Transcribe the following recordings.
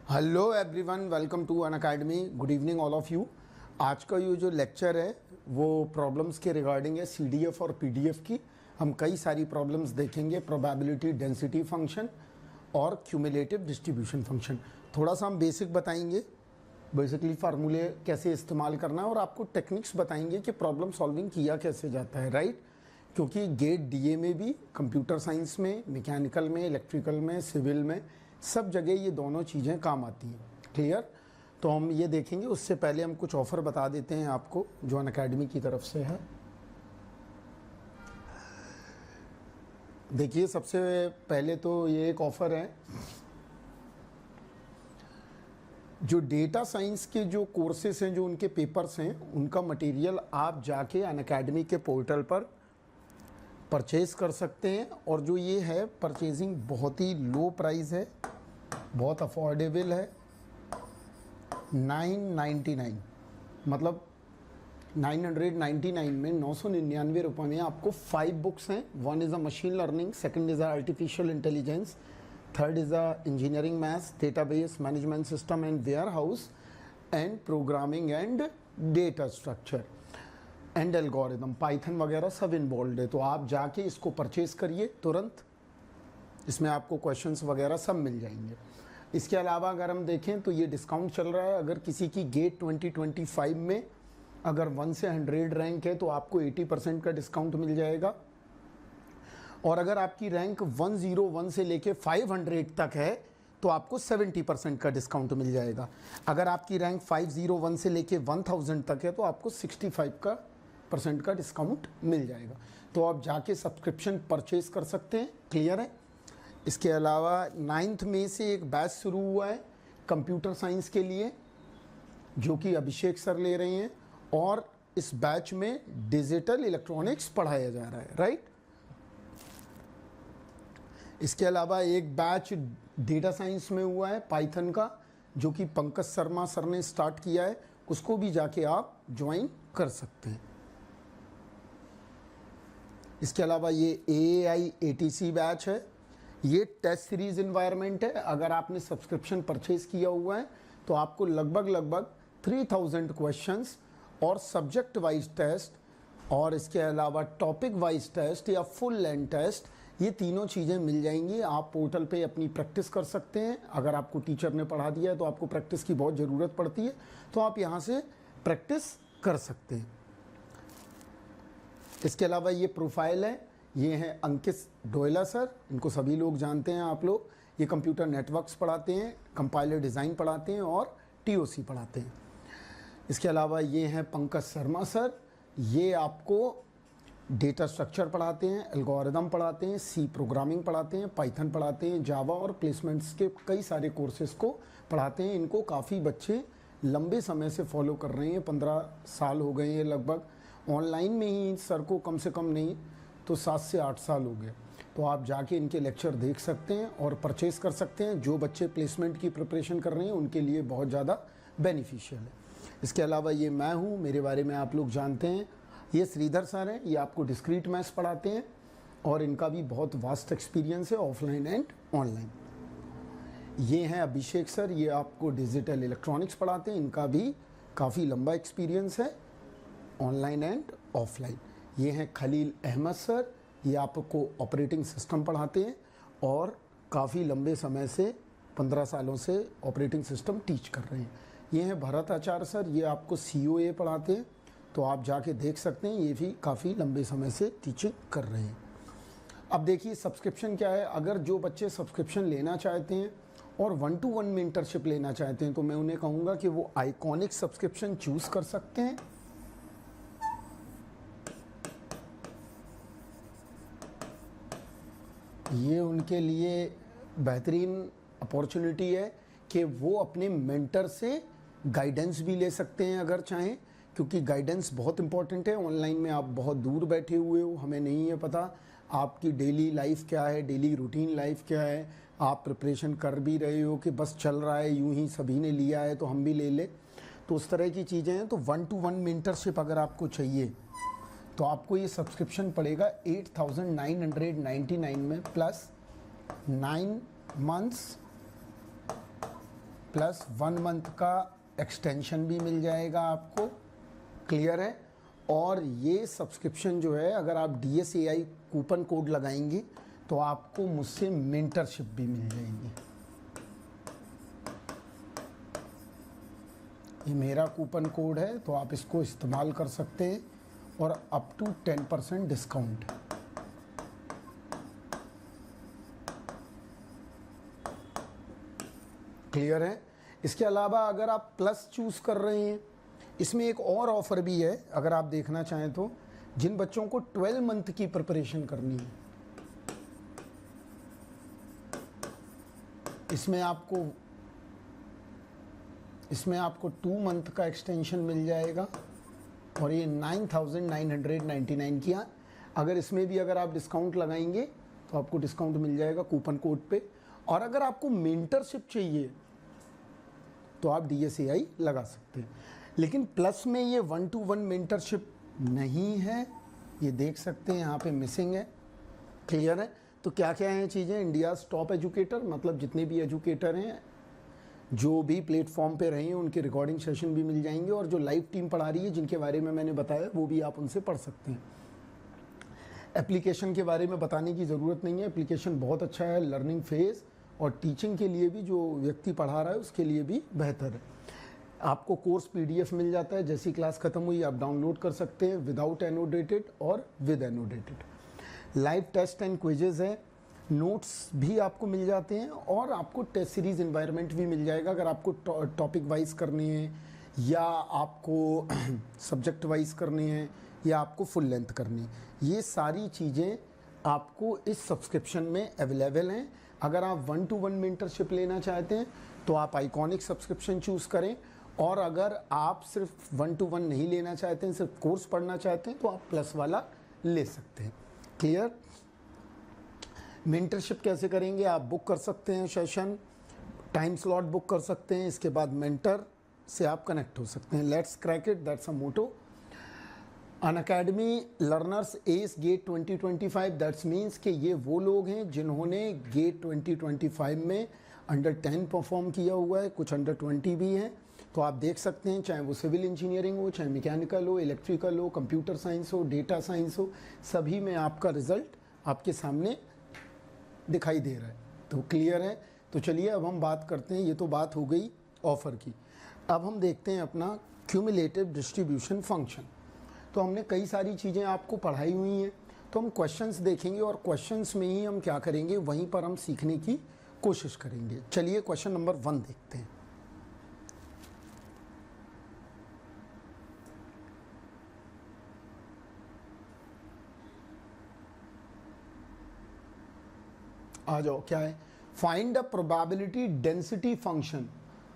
Hello everyone, welcome to Unacademy. Good evening all of you. आज का ये जो लेक्चर है वो प्रॉब्लम्स के रिगार्डिंग है, सीडीएफ और पीडीएफ की। हम कई सारी प्रॉब्लम्स देखेंगे, प्रोबेबिलिटी डेंसिटी फंक्शन और क्यूमुलेटिव डिस्ट्रीब्यूशन फंक्शन। थोड़ा सा हम बेसिक बताएंगे, बेसिकली फार्मूले कैसे इस्तेमाल करना है, और आपको टेक्निक्स बताएंगे कि प्रॉब्लम सॉल्विंग किया कैसे जाता है, राइट। क्योंकि गेट डीए में भी, कंप्यूटर साइंस में, मैकेनिकल में, इलेक्ट्रिकल में, सिविल में, सब जगह ये दोनों चीज़ें काम आती हैं। क्लियर? तो हम ये देखेंगे। उससे पहले हम कुछ ऑफ़र बता देते हैं आपको जो अनअकैडमी की तरफ से है। देखिए, सबसे पहले तो ये एक ऑफ़र है, जो डेटा साइंस के जो कोर्सेस हैं, जो उनके पेपर्स हैं, उनका मटेरियल आप जाके अनअकैडमी के पोर्टल पर परचेज़ कर सकते हैं। और जो ये है, परचेजिंग बहुत ही लो प्राइस है, बहुत अफोर्डेबल है। 999 मतलब 999 में, 999 रुपये में आपको 5 बुक्स हैं। One is a machine learning, second is a artificial intelligence, third is a engineering maths, database management system and warehouse and programming and data structure and algorithm, Python वगैरह सब involve है। तो आप जाके इसको purchase करिए तुरंत। इसमें आपको क्वेश्चंस वगैरह सब मिल जाएंगे। इसके अलावा अगर हम देखें तो ये डिस्काउंट चल रहा है। अगर किसी की गेट 2025 में अगर 1 से 100 रैंक है तो आपको 80% का डिस्काउंट मिल जाएगा। और अगर आपकी रैंक 101 से लेके 500 तक है तो आपको 70% का डिस्काउंट मिल जाएगा। अगर आपकी रैंक 501 से लेके 1000 तक है तो आपको 65% का डिस्काउंट मिल जाएगा। तो आप जाके सब्सक्रिप्शन परचेज कर सकते हैं। क्लियर है? इसके अलावा 9 मई से एक बैच शुरू हुआ है कंप्यूटर साइंस के लिए, जो कि अभिषेक सर ले रहे हैं, और इस बैच में डिजिटल इलेक्ट्रॉनिक्स पढ़ाया जा रहा है, राइट। इसके अलावा एक बैच डेटा साइंस में हुआ है पाइथन का, जो कि पंकज शर्मा सर ने स्टार्ट किया है। उसको भी जाके आप ज्वाइन कर सकते हैं। इसके अलावा ये AI ATC बैच है, ये टेस्ट सीरीज इन्वायरमेंट है। अगर आपने सब्सक्रिप्शन परचेज किया हुआ है तो आपको लगभग 3000 क्वेश्चंस और सब्जेक्ट वाइज टेस्ट, और इसके अलावा टॉपिक वाइज टेस्ट या फुल लेंथ टेस्ट, ये तीनों चीज़ें मिल जाएंगी। आप पोर्टल पे अपनी प्रैक्टिस कर सकते हैं। अगर आपको टीचर ने पढ़ा दिया है तो आपको प्रैक्टिस की बहुत ज़रूरत पड़ती है, तो आप यहाँ से प्रैक्टिस कर सकते हैं। इसके अलावा ये प्रोफाइल है, ये हैं अंकित डोयला सर, इनको सभी लोग जानते हैं आप लोग। ये कंप्यूटर नेटवर्क्स पढ़ाते हैं, कंपाइलर डिज़ाइन पढ़ाते हैं और TOC पढ़ाते हैं। इसके अलावा ये हैं पंकज शर्मा सर, ये आपको डेटा स्ट्रक्चर पढ़ाते हैं, एल्गोरिदम पढ़ाते हैं, C प्रोग्रामिंग पढ़ाते हैं, पाइथन पढ़ाते हैं, जावा और प्लेसमेंट्स के कई सारे कोर्सेज़ को पढ़ाते हैं। इनको काफ़ी बच्चे लंबे समय से फॉलो कर रहे हैं, 15 साल हो गए हैं लगभग। ऑनलाइन में ही सर को कम से कम नहीं तो 7 से 8 साल हो गए। तो आप जाके इनके लेक्चर देख सकते हैं और परचेज़ कर सकते हैं। जो बच्चे प्लेसमेंट की प्रिपरेशन कर रहे हैं उनके लिए बहुत ज़्यादा बेनिफिशियल है। इसके अलावा ये मैं हूँ, मेरे बारे में आप लोग जानते हैं। ये श्रीधर सर हैं, ये आपको डिस्क्रीट मैथ्स पढ़ाते हैं और इनका भी बहुत वास्ट एक्सपीरियंस है ऑफलाइन एंड ऑनलाइन। ये हैं अभिषेक सर, ये आपको डिजिटल इलेक्ट्रॉनिक्स पढ़ाते हैं, इनका भी काफ़ी लंबा एक्सपीरियंस है ऑनलाइन एंड ऑफलाइन। ये हैं खलील अहमद सर, ये आपको ऑपरेटिंग सिस्टम पढ़ाते हैं और काफ़ी लंबे समय से 15 सालों से ऑपरेटिंग सिस्टम टीच कर रहे हैं। ये हैं भरत आचार्य सर, ये आपको COA पढ़ाते हैं, तो आप जाके देख सकते हैं, ये भी काफ़ी लंबे समय से टीचिंग कर रहे हैं। अब देखिए सब्सक्रिप्शन क्या है। अगर जो बच्चे सब्सक्रिप्शन लेना चाहते हैं और 1-to-1 मेंटरशिप लेना चाहते हैं तो मैं उन्हें कहूँगा कि वो आइकॉनिक सब्सक्रिप्शन चूज़ कर सकते हैं। ये उनके लिए बेहतरीन अपॉर्चुनिटी है कि वो अपने मेंटर से गाइडेंस भी ले सकते हैं अगर चाहें, क्योंकि गाइडेंस बहुत इंपॉर्टेंट है। ऑनलाइन में आप बहुत दूर बैठे हुए हो, हमें नहीं है पता आपकी डेली लाइफ क्या है, डेली रूटीन लाइफ क्या है। आप प्रिपरेशन कर भी रहे हो कि बस चल रहा है, यूं ही सभी ने लिया है तो हम भी ले लें, तो उस तरह की चीज़ें हैं। तो 1-to-1 मेंटरशिप अगर आपको चाहिए तो आपको ये सब्सक्रिप्शन पड़ेगा 8999 में, प्लस 9 मंथ्स प्लस 1 मंथ का एक्सटेंशन भी मिल जाएगा आपको। क्लियर है? और ये सब्सक्रिप्शन जो है, अगर आप DSAI कूपन कोड लगाएंगे तो आपको मुझसे मेंटरशिप भी मिल जाएगी। ये मेरा कूपन कोड है, तो आप इसको इस्तेमाल कर सकते हैं और अप टू 10% डिस्काउंट। क्लियर है? इसके अलावा अगर आप प्लस चूज़ कर रहे हैं, इसमें एक और ऑफ़र भी है, अगर आप देखना चाहें तो, जिन बच्चों को 12 मंथ की प्रिपरेशन करनी है, इसमें आपको 2 मंथ का एक्सटेंशन मिल जाएगा और ये 9,999 की। अगर इसमें भी अगर आप डिस्काउंट लगाएंगे तो आपको डिस्काउंट मिल जाएगा कूपन कोड पे। और अगर आपको मेंटरशिप चाहिए तो आप DSAI लगा सकते हैं। लेकिन प्लस में ये 1-to-1 मेंटरशिप नहीं है, ये देख सकते हैं यहाँ पे मिसिंग है। क्लियर है? तो क्या क्या हैं चीज़ें? इंडियाज़ टॉप एजुकेटर, मतलब जितने भी एजुकेटर हैं जो भी प्लेटफॉर्म पे रहे हैं उनके रिकॉर्डिंग सेशन भी मिल जाएंगे, और जो लाइव टीम पढ़ा रही है जिनके बारे में मैंने बताया वो भी आप उनसे पढ़ सकते हैं। एप्लीकेशन के बारे में बताने की ज़रूरत नहीं है, एप्लीकेशन बहुत अच्छा है, लर्निंग फेज़ और टीचिंग के लिए भी, जो व्यक्ति पढ़ा रहा है उसके लिए भी बेहतर है। आपको कोर्स PDF मिल जाता है, जैसी क्लास ख़त्म हुई आप डाउनलोड कर सकते हैं, विदाउट एनोडेटेड और with annotated. Live test and quizzes है, नोट्स भी आपको मिल जाते हैं और आपको टेस्ट सीरीज़ इन्वायरमेंट भी मिल जाएगा अगर आपको टॉपिक वाइज करने हैं या आपको सब्जेक्ट वाइज करने हैं या आपको फुल लेंथ करनी है। ये सारी चीज़ें आपको इस सब्सक्रिप्शन में अवेलेबल हैं। अगर आप 1-to-1 मेंटरशिप लेना चाहते हैं तो आप आइकॉनिक सब्सक्रिप्शन चूज़ करें, और अगर आप सिर्फ 1-to-1 नहीं लेना चाहते हैं, सिर्फ कोर्स पढ़ना चाहते हैं, तो आप प्लस वाला ले सकते हैं। क्लियर? मेंटरशिप कैसे करेंगे? आप बुक कर सकते हैं सेशन, टाइम स्लॉट बुक कर सकते हैं, इसके बाद मेंटर से आप कनेक्ट हो सकते हैं। Let's crack it, that's a motto. Unacademy learners as GATE 2025, that's means कि ये वो लोग हैं जिन्होंने गेट 2025 में अंडर 10 परफॉर्म किया हुआ है, कुछ अंडर 20 भी हैं। तो आप देख सकते हैं, चाहे वो सिविल इंजीनियरिंग हो, चाहे मैकेनिकल हो, इलेक्ट्रिकल हो, कंप्यूटर साइंस हो, डेटा साइंस हो, सभी में आपका रिजल्ट आपके सामने दिखाई दे रहा है। तो क्लियर है? तो चलिए अब हम बात करते हैं, ये तो बात हो गई ऑफ़र की। अब हम देखते हैं अपना क्यूमुलेटिव डिस्ट्रीब्यूशन फंक्शन। तो हमने कई सारी चीज़ें आपको पढ़ाई हुई हैं, तो हम क्वेश्चंस देखेंगे और क्वेश्चंस में ही हम क्या करेंगे, वहीं पर हम सीखने की कोशिश करेंगे। चलिए क्वेश्चन नंबर 1 देखते हैं। आ जाओ, क्या है? Find a probability density function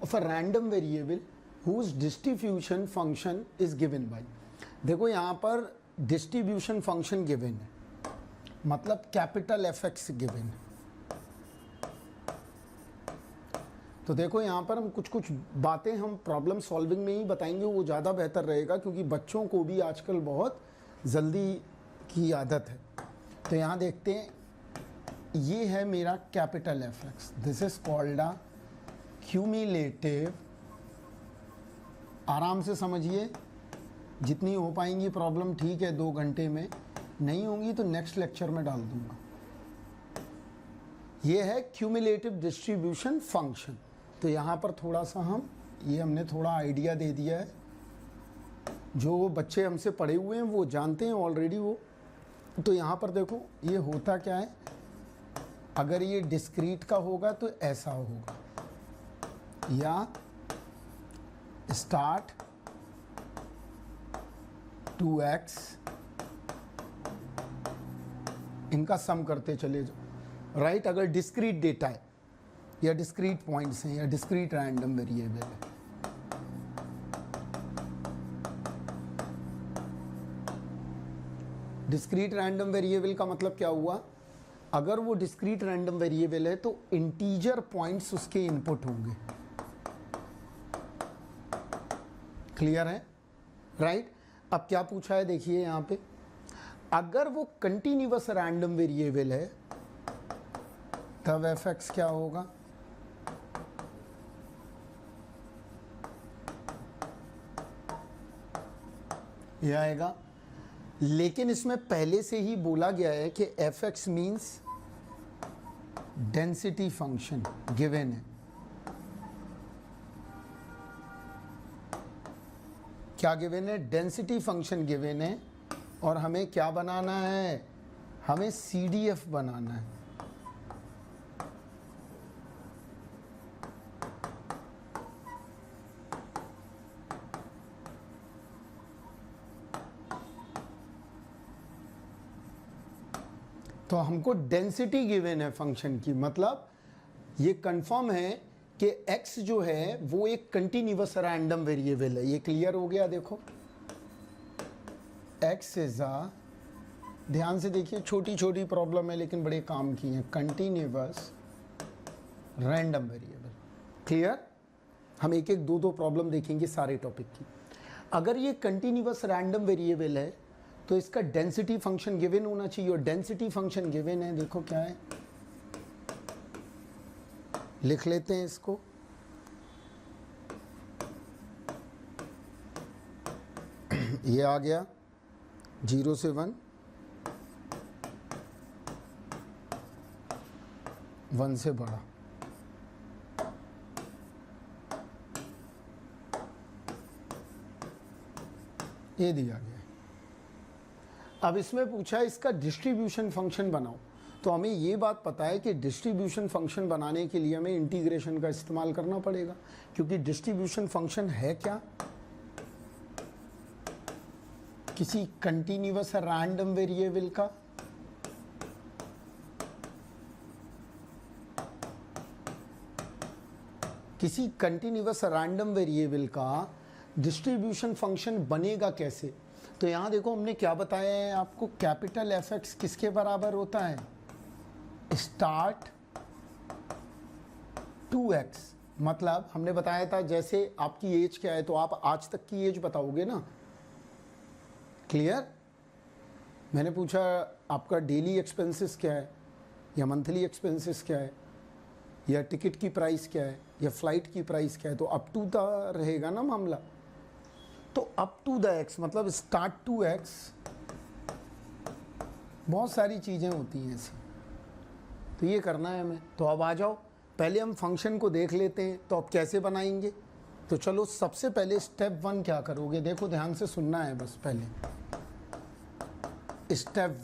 of a random variable whose distribution function is given by. देखो यहाँ पर डिस्ट्रीब्यूशन फंक्शन गिवन है, मतलब कैपिटल FX गिवन है। तो देखो यहाँ पर हम कुछ बातें हम प्रॉब्लम सॉल्विंग में ही बताएंगे, वो ज़्यादा बेहतर रहेगा, क्योंकि बच्चों को भी आजकल बहुत जल्दी की आदत है। तो यहाँ देखते हैं, ये है मेरा capital FX, this is called a cumulative. आराम से समझिए, जितनी हो पाएंगी प्रॉब्लम ठीक है, 2 घंटे में, नहीं होंगी तो नेक्स्ट लेक्चर में डाल दूंगा। ये है क्यूमुलेटिव डिस्ट्रीब्यूशन फंक्शन। तो यहाँ पर थोड़ा सा हमने थोड़ा आइडिया दे दिया है, जो बच्चे हमसे पढ़े हुए हैं वो जानते हैं ऑलरेडी वो। तो यहाँ पर देखो ये होता क्या है, अगर ये डिस्क्रीट का होगा तो ऐसा होगा, या स्टार्ट 2x, इनका सम करते चले जाओ, राइट। अगर डिस्क्रीट डेटा है या डिस्क्रीट पॉइंट्स हैं या डिस्क्रीट रैंडम वेरिएबल है। डिस्क्रीट रैंडम वेरिएबल का मतलब क्या हुआ? अगर वो डिस्क्रीट रैंडम वेरिएबल है तो इंटीजर पॉइंट्स उसके इनपुट होंगे। क्लियर है? राइट। अब क्या पूछा है देखिए यहाँ पे, अगर वो कंटिन्यूअस रैंडम वेरिएबल है तब fx क्या होगा? ये आएगा। लेकिन इसमें पहले से ही बोला गया है कि F x means density function given है। क्या गिवन है? डेंसिटी फंक्शन गिवन है। और हमें क्या बनाना है? हमें CDF बनाना है। तो हमको डेंसिटी गिवन है फंक्शन की, मतलब ये कंफर्म है कि x जो है वो एक कंटिन्यूअस रैंडम वेरिएबल है। ये क्लियर हो गया। देखो x इज अ, ध्यान से देखिए, छोटी छोटी प्रॉब्लम है लेकिन बड़े काम की है। Continuous random variable. क्लियर? हम एक एक दो प्रॉब्लम देखेंगे सारे टॉपिक की। अगर ये कंटिन्यूअस रैंडम वेरिएबल है तो इसका डेंसिटी फंक्शन गिवन होना चाहिए, और डेंसिटी फंक्शन गिवन है। देखो क्या है, लिख लेते हैं इसको। ये आ गया 0 से 1, 1 से बड़ा। ये दिया गया। अब इसमें पूछा है इसका डिस्ट्रीब्यूशन फंक्शन बनाओ। तो हमें ये बात पता है कि डिस्ट्रीब्यूशन फंक्शन बनाने के लिए हमें इंटीग्रेशन का इस्तेमाल करना पड़ेगा, क्योंकि डिस्ट्रीब्यूशन फंक्शन है क्या? किसी कंटिन्यूअस रैंडम वेरिएबल का डिस्ट्रीब्यूशन फंक्शन बनेगा कैसे? तो यहाँ देखो हमने क्या बताया है आपको, कैपिटल एफ एक्स किसके बराबर होता है? Start 2x। मतलब हमने बताया था जैसे आपकी एज क्या है तो आप आज तक की एज बताओगे ना। क्लियर? मैंने पूछा आपका डेली एक्सपेंसेस क्या है, या मंथली एक्सपेंसेस क्या है, या टिकट की प्राइस क्या है, या फ्लाइट की प्राइस क्या है, तो अप टू द रहेगा ना मामला। तो अप टू द एक्स मतलब स्टार्ट टू एक्स, बहुत सारी चीज़ें होती हैं ऐसी। तो ये करना है हमें। तो अब आ जाओ, पहले हम फंक्शन को देख लेते हैं। तो अब कैसे बनाएंगे? तो चलो सबसे पहले स्टेप 1 क्या करोगे? देखो ध्यान से सुनना है बस। पहले स्टेप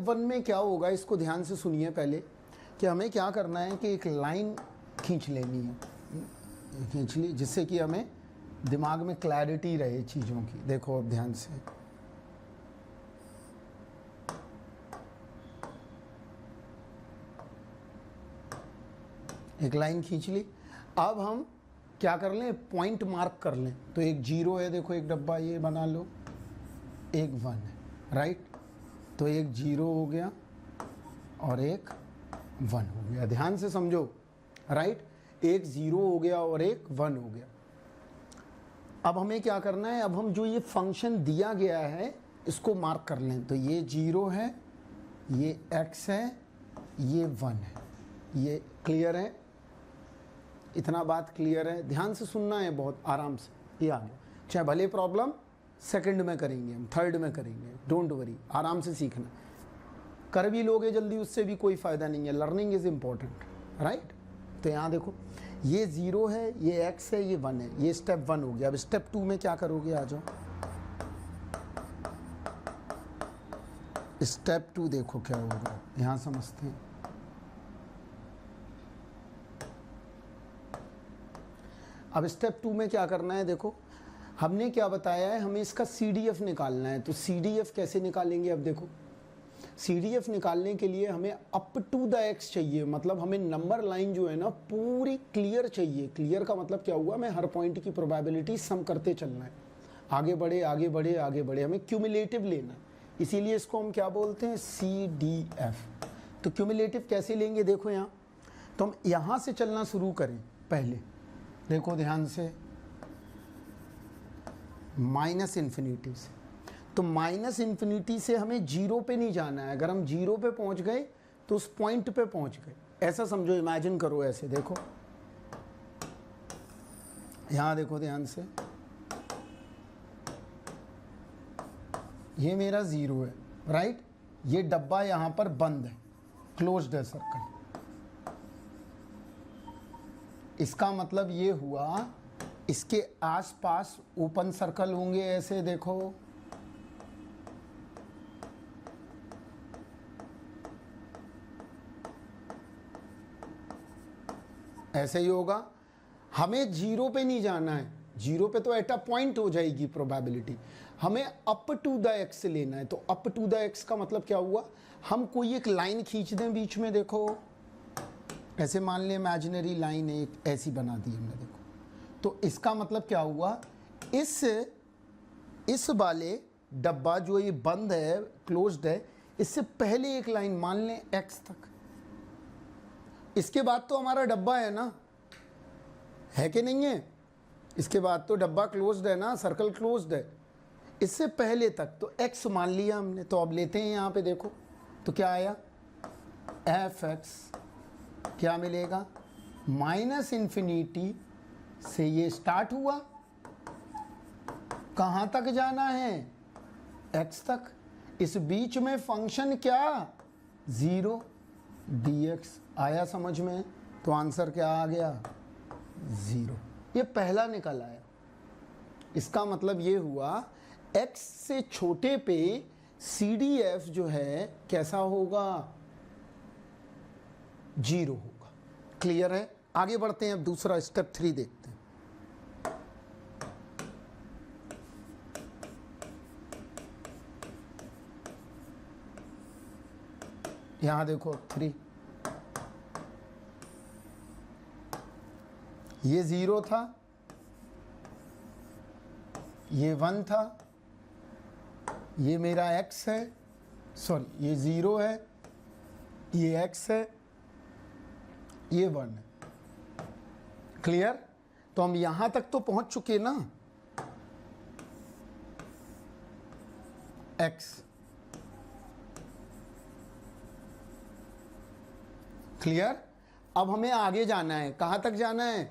1 में क्या होगा, इसको ध्यान से सुनिए पहले, कि हमें क्या करना है कि एक लाइन खींच लेनी है, खींच ली, जिससे कि हमें दिमाग में क्लैरिटी रहे चीज़ों की। देखो अब ध्यान से, एक लाइन खींच ली। अब हम क्या कर लें, पॉइंट मार्क कर लें। तो एक 0 है, देखो एक डब्बा ये बना लो, एक 1 है, राइट? तो एक 0 हो गया और एक 1 हो गया। ध्यान से समझो, राइट? एक 0 हो गया और एक 1 हो गया। अब हमें क्या करना है, अब हम जो ये फंक्शन दिया गया है इसको मार्क कर लें। तो ये 0 है, ये x है, ये 1 है। ये क्लियर है? इतना बात क्लियर है? ध्यान से सुनना है बहुत आराम से। ये आ गया। चाहे भले प्रॉब्लम सेकंड में करेंगे, हम थर्ड में करेंगे, डोंट वरी, आराम से सीखना। कर भी लोगे जल्दी उससे भी कोई फ़ायदा नहीं है। Learning is important, right? तो यहाँ देखो, ये 0 है, ये x है, ये 1 है। ये स्टेप 1 हो गया। अब स्टेप 2 में क्या करोगे? आ जाओ। स्टेप 2 देखो क्या होगा, यहाँ समझते हैं। अब स्टेप 2 में क्या करना है? देखो हमने क्या बताया है, हमें इसका CDF निकालना है। तो CDF कैसे निकालेंगे? अब देखो, CDF निकालने के लिए हमें अप टू द x चाहिए, मतलब हमें नंबर लाइन जो है ना पूरी क्लियर चाहिए। क्लियर का मतलब क्या हुआ, मैं हर पॉइंट की प्रोबेबिलिटी सम करते चलना है, आगे बढ़े आगे बढ़े आगे बढ़े, हमें क्यूमुलेटिव लेना है। इसीलिए इसको हम क्या बोलते हैं, CDF। तो क्यूमुलेटिव कैसे लेंगे? देखो यहाँ, तो हम यहाँ से चलना शुरू करें पहले। देखो ध्यान से, माइनस इन्फिनिटी से। तो माइनस इन्फिनिटी से हमें 0 पे नहीं जाना है। अगर हम 0 पे पहुंच गए तो उस पॉइंट पे पहुंच गए, ऐसा समझो, इमेजिन करो ऐसे। देखो यहां देखो ध्यान से, ये मेरा 0 है, राइट। ये डब्बा यहां पर बंद है, क्लोज्ड है सर्कल। इसका मतलब ये हुआ इसके आसपास ओपन सर्कल होंगे, ऐसे देखो, ऐसे ही होगा। हमें 0 पे नहीं जाना है, 0 पे तो एट अ पॉइंट हो जाएगी प्रोबेबिलिटी, हमें अप टू द एक्स लेना है। तो अप टू द एक्स का मतलब क्या हुआ, हम कोई एक लाइन खींच दें बीच में, देखो ऐसे मान लें इमेजिनरी लाइन एक ऐसी बना दी हमने, देखो। तो इसका मतलब क्या हुआ, इस वाले डब्बा जो ये बंद है, क्लोज्ड है, इससे पहले एक लाइन मान लें एक्स तक। इसके बाद तो हमारा डब्बा है ना, है कि नहीं है? इसके बाद तो डब्बा क्लोज्ड है ना, सर्कल क्लोज्ड है। इससे पहले तक तो x मान लिया हमने। तो अब लेते हैं यहाँ पे, देखो तो क्या आया, fx क्या मिलेगा, -इन्फिनिटी से ये स्टार्ट हुआ, कहाँ तक जाना है, x तक। इस बीच में फंक्शन क्या, 0 dx आया समझ में। तो आंसर क्या आ गया, 0। ये पहला निकल आया। इसका मतलब ये हुआ x से छोटे पे CDF जो है कैसा होगा, 0 होगा। क्लियर है? आगे बढ़ते हैं, अब दूसरा स्टेप 3 देखते हैं। यहां देखो 3, ये 0 था, ये 1 था, ये मेरा x है, सॉरी ये 0 है, ये x है, ये 1 है। क्लियर? तो हम यहां तक तो पहुंच चुके ना, x। क्लियर? अब हमें आगे जाना है, कहां तक जाना है,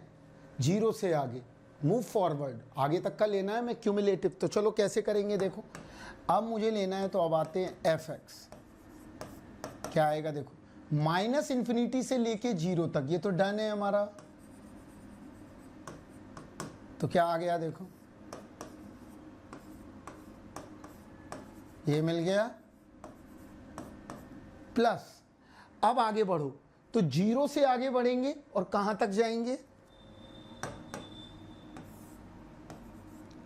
0 से आगे, मूव फॉरवर्ड, आगे तक का लेना है मैं क्यूमुलेटिव। तो चलो कैसे करेंगे, देखो अब मुझे लेना है, तो अब आते हैं fx, क्या आएगा देखो, -इन्फिनिटी से लेके 0 तक, ये तो डन है हमारा। तो क्या आ गया देखो, ये मिल गया, प्लस अब आगे बढ़ो, तो 0 से आगे बढ़ेंगे और कहां तक जाएंगे,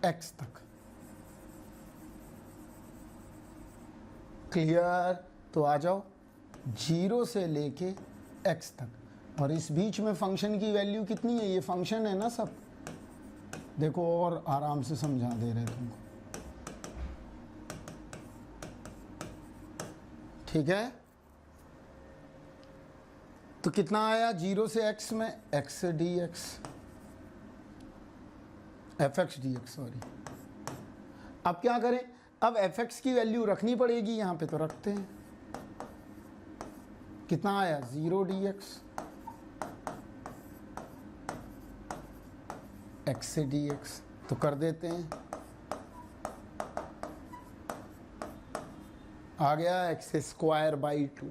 x तक। क्लियर? तो आ जाओ 0 से लेके x तक, और इस बीच में फंक्शन की वैल्यू कितनी है, ये फंक्शन है ना सब, देखो और आराम से समझा दे रहे तुमको। ठीक है? तो कितना आया 0 से x में, x से dx, fx dx, सॉरी। अब क्या करें, अब fx की वैल्यू रखनी पड़ेगी यहां पे, तो रखते हैं। कितना आया 0 dx, x से dx, तो कर देते हैं, आ गया x²/2।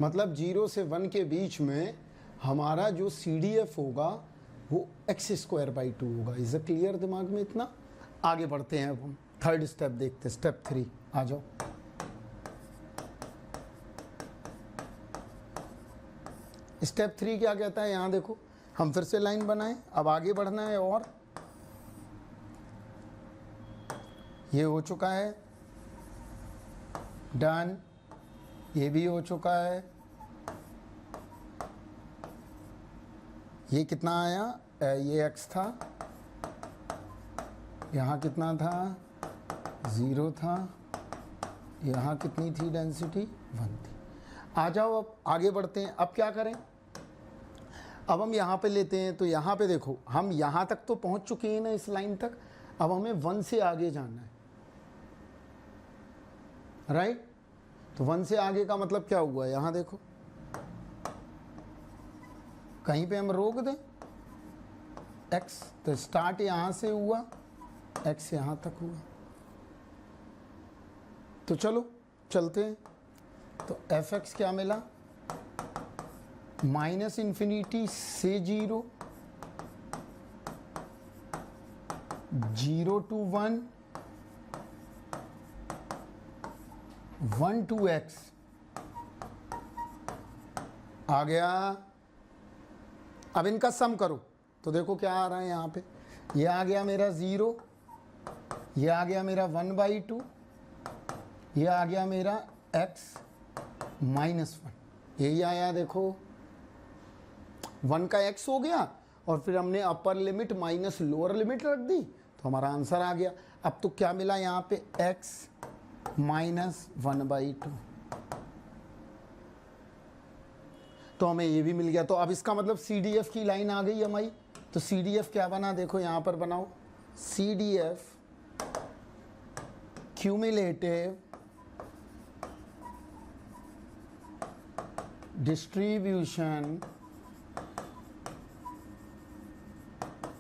मतलब 0 से 1 के बीच में हमारा जो CDF होगा वो x²/2 होगा। इज अ क्लियर दिमाग में इतना? आगे बढ़ते हैं, अब हम थर्ड स्टेप देखते हैं, स्टेप 3 आ जाओ। स्टेप 3 क्या कहता है, यहां देखो, हम फिर से लाइन बनाएं, अब आगे बढ़ना है, और ये हो चुका है डन, ये भी हो चुका है। ये कितना आया, ये x था, यहाँ कितना था, 0 था, यहाँ कितनी थी डेंसिटी, 1 थी। आ जाओ अब आगे बढ़ते हैं। अब क्या करें, अब हम यहाँ पे लेते हैं, तो यहाँ पे देखो हम यहाँ तक तो पहुँच चुके हैं ना इस लाइन तक, अब हमें 1 से आगे जाना है, राइट। तो 1 से आगे का मतलब क्या हुआ, यहाँ देखो कहीं पे हम रोक दें, x, तो स्टार्ट यहाँ से हुआ, x यहाँ तक हुआ। तो चलो चलते हैं। तो f(x) क्या मिला, -∞ से 0, 0 to 1, 1 to x आ गया। अब इनका सम करो तो देखो क्या आ रहा है यहाँ पे, ये आ गया मेरा 0, ये आ गया मेरा 1/2, ये आ गया मेरा x -1, यही आया देखो, 1 का x हो गया और फिर हमने upper limit minus lower limit रख दी तो हमारा आंसर आ गया। अब तो क्या मिला यहाँ पे, x -1/2, तो हमें ये भी मिल गया। तो अब इसका मतलब CDF की लाइन आ गई हमारी। तो CDF क्या बना, देखो यहाँ पर बनाओ, CDF क्यूमुलेटिव डिस्ट्रीब्यूशन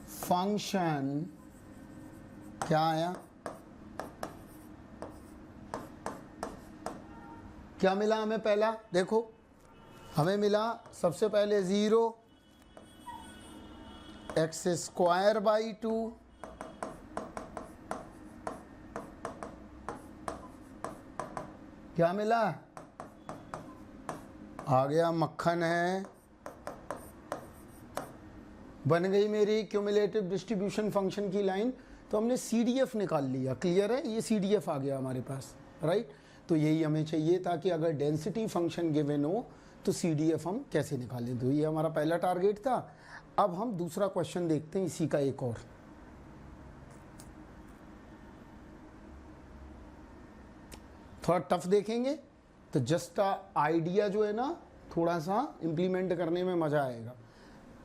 फंक्शन, क्या आया, क्या मिला हमें, पहला देखो हमें मिला सबसे पहले 0, x²/2, क्या मिला, आ गया मक्खन है, बन गई मेरी क्यूमुलेटिव डिस्ट्रीब्यूशन फंक्शन की लाइन। तो हमने CDF निकाल लिया, क्लियर है, ये CDF आ गया हमारे पास, राइट। तो यही हमें चाहिए था कि अगर डेंसिटी फंक्शन गिवन हो तो CDF हम कैसे निकालें। तो ये हमारा पहला टारगेट था। अब हम दूसरा क्वेश्चन देखते हैं, इसी का एक और। थोड़ा टफ देखेंगे तो जस्ट आइडिया जो है ना, थोड़ा सा इम्प्लीमेंट करने में मज़ा आएगा।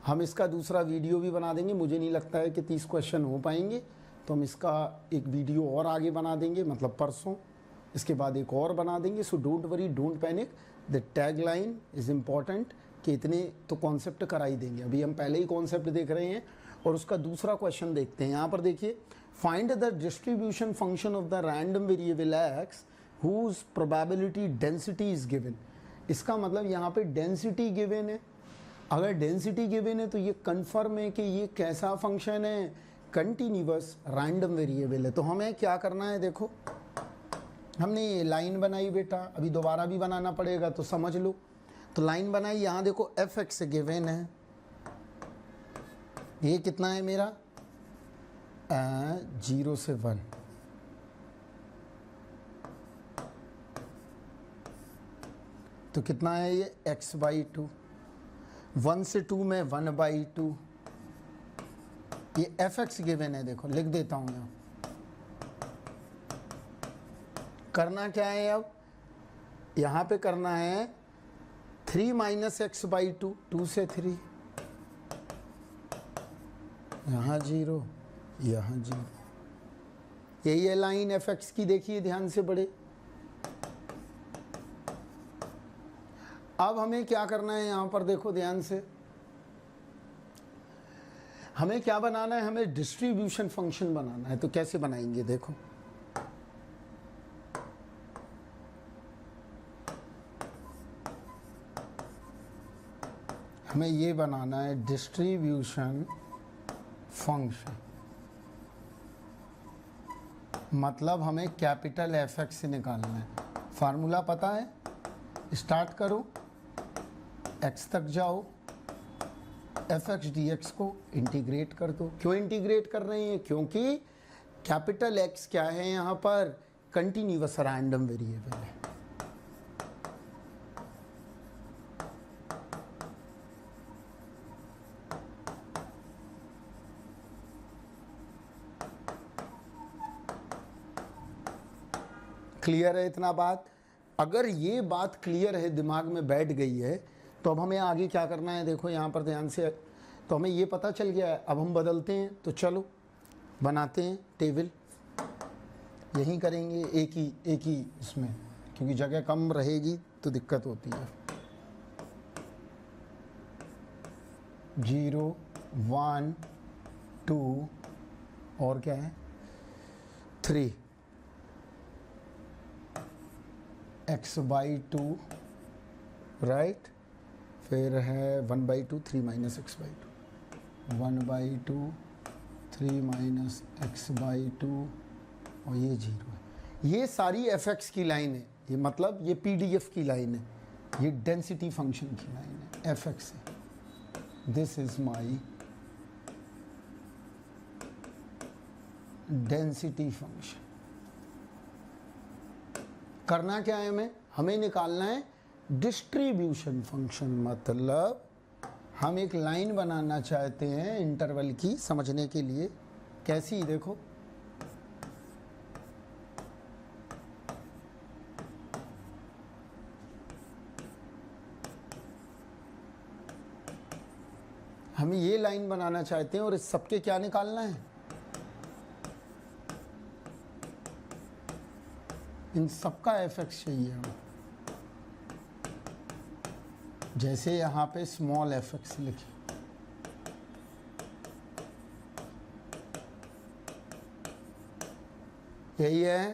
हम इसका दूसरा वीडियो भी बना देंगे, मुझे नहीं लगता है कि 30 क्वेश्चन हो पाएंगे, तो हम इसका एक वीडियो और आगे बना देंगे, मतलब परसों, इसके बाद एक और बना देंगे। So don't worry, don't panic, the tag line is important, कि इतने तो कॉन्सेप्ट करा ही देंगे। अभी हम पहले ही कॉन्सेप्ट देख रहे हैं और उसका दूसरा क्वेश्चन देखते हैं। यहाँ पर देखिए, find the distribution function of the random variable X whose probability density is given. इसका मतलब यहाँ पे डेंसिटी गिवन है। अगर डेंसिटी गिवन है तो ये कन्फर्म है कि ये कैसा फंक्शन है, कंटिन्यूअस रैंडम वेरिएबल है। तो हमें क्या करना है, देखो हमने ये लाइन बनाई बेटा, अभी दोबारा भी बनाना पड़ेगा तो समझ लो। तो लाइन बनाई, यहाँ देखो f(x) गिवन है, ये कितना है मेरा 0 से 1, तो कितना है ये x/2, 1 से 2 में 1/2, ये f(x) गिवन है। देखो लिख देता हूँ यहाँ, करना क्या है, अब यहाँ पे करना है 3 - x/2, 2 से 3, यहाँ 0, यहाँ 0, यही है लाइन f(x) की। देखिए ध्यान से बड़े, अब हमें क्या करना है, यहाँ पर देखो ध्यान से, हमें क्या बनाना है, हमें डिस्ट्रीब्यूशन फंक्शन बनाना है। तो कैसे बनाएंगे, देखो हमें ये बनाना है डिस्ट्रीब्यूशन फंक्शन, मतलब हमें कैपिटल f(x) निकालना है। फार्मूला पता है, स्टार्ट करो, x तक जाओ, f(x) dx को इंटीग्रेट कर दो। क्यों इंटीग्रेट कर रहे हैं, क्योंकि कैपिटल X क्या है यहाँ पर, कंटिन्यूअस रैंडम वेरिएबल है। क्लियर है इतना बात? अगर ये बात क्लियर है, दिमाग में बैठ गई है, तो अब हमें आगे क्या करना है, देखो यहाँ पर ध्यान से। तो हमें ये पता चल गया है, अब हम बदलते हैं। तो चलो बनाते हैं टेबल, यहीं करेंगे एक ही इसमें, क्योंकि जगह कम रहेगी तो दिक्कत होती है। 0 1 2 और क्या है 3 x बाई 2 राइट, फिर है 1/2 3 minus x by 2 1/2 3 minus x by 2 और ये 0 है। ये सारी एफ एक्स की लाइन है, ये मतलब ये PDF की लाइन है, ये डेंसिटी फंक्शन की लाइन है, एफ एक्स है। This is my density function. करना क्या है हमें निकालना है डिस्ट्रीब्यूशन फंक्शन, मतलब हम एक लाइन बनाना चाहते हैं इंटरवल की, समझने के लिए कैसी, देखो हमें ये लाइन बनाना चाहते हैं और इस सबके क्या निकालना है, इन सबका एफ एक्स चाहिए हमें। जैसे यहाँ पे स्मॉल एफ एक्स लिखे, यही है।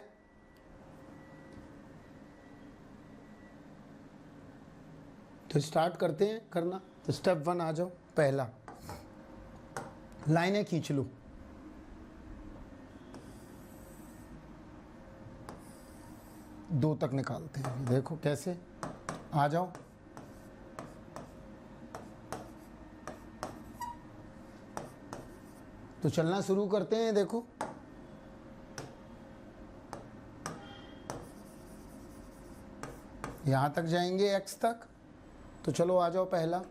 तो स्टार्ट करते हैं करना। तो स्टेप 1 आ जाओ। पहला, लाइनें खींच लो। दो तक निकालते हैं, देखो कैसे, आ जाओ। तो चलना शुरू करते हैं, देखो यहां तक जाएंगे x तक। तो चलो आ जाओ। पहला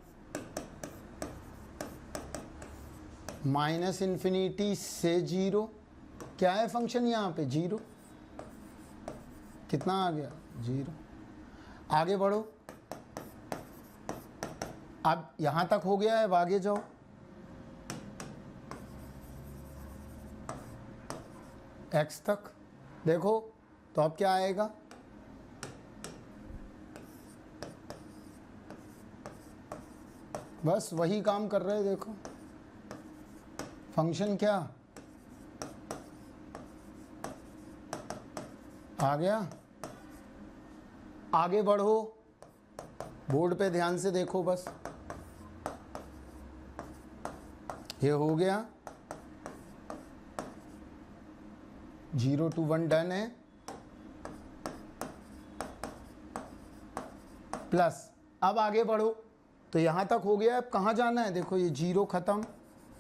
-∞ से 0, क्या है फंक्शन यहाँ पे 0, कितना आ गया 0। आगे बढ़ो, अब यहां तक हो गया है, अब आगे जाओ। x तक देखो, तो अब क्या आएगा, बस वही काम कर रहे हैं। देखो फंक्शन क्या आ गया। आगे बढ़ो, बोर्ड पे ध्यान से देखो, बस ये हो गया 0 to 1 डन है, प्लस अब आगे बढ़ो। तो यहाँ तक हो गया, अब कहाँ जाना है, देखो ये 0 ख़त्म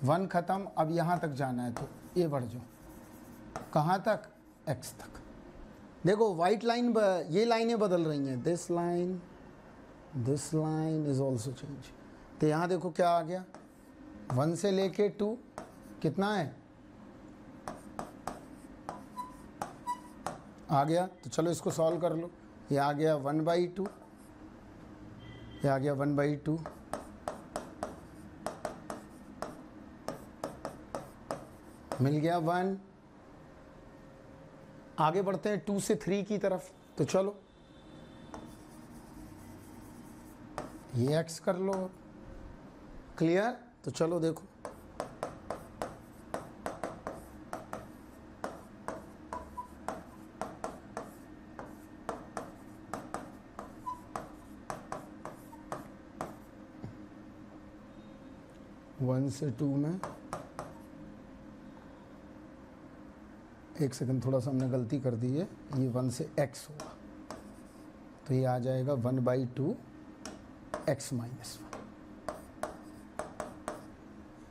1 ख़त्म, अब यहाँ तक जाना है। तो ये बढ़ जाओ, कहाँ तक, x तक। देखो वाइट लाइन, ये लाइनें बदल रही हैं, this line is also change. तो यहाँ देखो क्या आ गया, 1 से लेके 2 कितना है आ गया। तो चलो इसको सॉल्व कर लो। ये आ गया 1/2, ये आ गया 1/2, मिल गया 1। आगे बढ़ते हैं 2 से 3 की तरफ। तो चलो ये x कर लो, क्लियर। तो चलो देखो, वन से 2 में, एक सेकंड, थोड़ा सा हमने गलती कर दी है, ये 1 से x होगा, तो ये आ जाएगा 1/2 x - 1।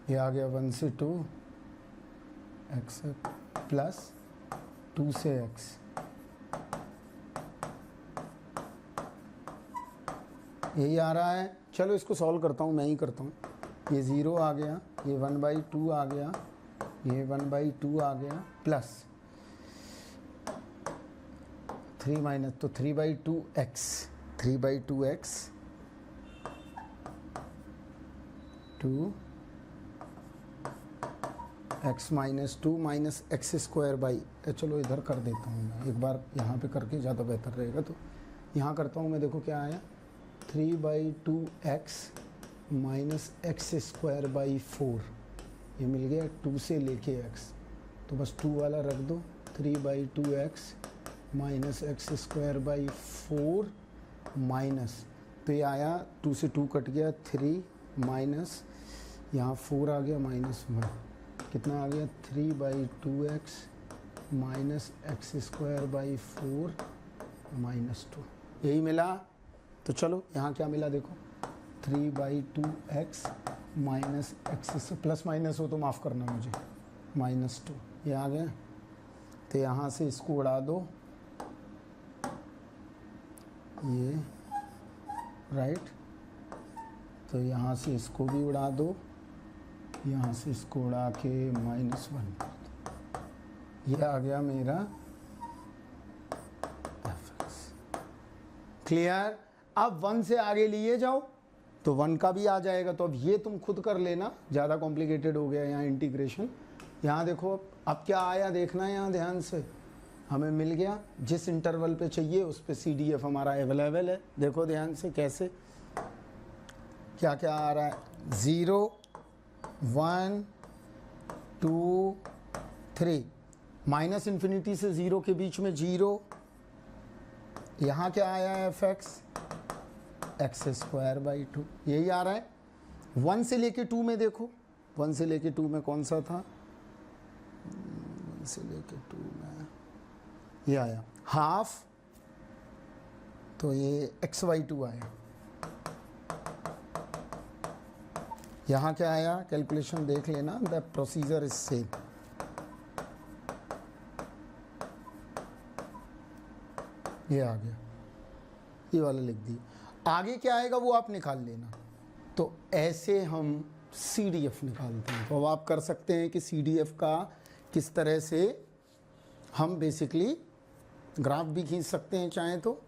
ये आ गया 1 से 2 x प्लस 2 से x। यही आ रहा है। चलो इसको सॉल्व करता हूँ, मैं ही करता हूँ। ये 0 आ गया, ये 1/2 आ गया, ये 1/2 आ गया, प्लस 3 माइनस, तो 3/2x 2 x - 2 माइनस x²/, चलो इधर कर देता हूँ मैं, एक बार यहाँ पे करके ज़्यादा बेहतर रहेगा। तो यहाँ करता हूँ मैं, देखो क्या आया, 3/2x माइनस x² 4 ये मिल गया 2 से लेके x, तो बस 2 वाला रख दो, 3/2x minus x square by 4 minus, तो ये आया 2 से 2 कट गया 3 माइनस यहाँ 4 आ गया -1, कितना आ गया 3/2x minus x square by 4 -2, यही मिला। तो चलो यहाँ क्या मिला देखो, 3/2x minus x, plus minus हो तो माफ़ करना मुझे, -2, ये आ गया। तो यहाँ से इसको उड़ा दो, ये राइट, तो यहाँ से इसको भी उड़ा दो, यहाँ से इसको उड़ा के -1 कर दो, ये आ गया मेरा fx। क्लियर? अब 1 से आगे लिए जाओ तो 1 का भी आ जाएगा, तो अब ये तुम खुद कर लेना, ज़्यादा कॉम्प्लिकेटेड हो गया यहाँ इंटीग्रेशन। यहाँ देखो अब क्या आया देखना है, यहाँ ध्यान से हमें मिल गया, जिस इंटरवल पे चाहिए उस पे CDF हमारा अवेलेबल है। देखो ध्यान से कैसे, क्या क्या आ रहा है, 0 1 2 3, माइनस इन्फिनिटी से 0 के बीच में 0, यहाँ क्या आया है fx एक्स स्क्वायर बाई 2, यही आ रहा है। 1 से लेके 2 में देखो, 1 से लेके 2 में कौन सा था, 1 से लेके 2 में ये आया हाफ, तो ये x/2 आया। यहाँ क्या आया, कैलकुलेशन देख लेना, द प्रोसीजर इज सेम। ये आ गया, ये वाला लिख दिया। आगे क्या आएगा वो आप निकाल लेना। तो ऐसे हम CDF निकालते हैं। तो अब आप कर सकते हैं कि CDF का किस तरह से हम बेसिकली ग्राफ भी खींच सकते हैं चाहें तो,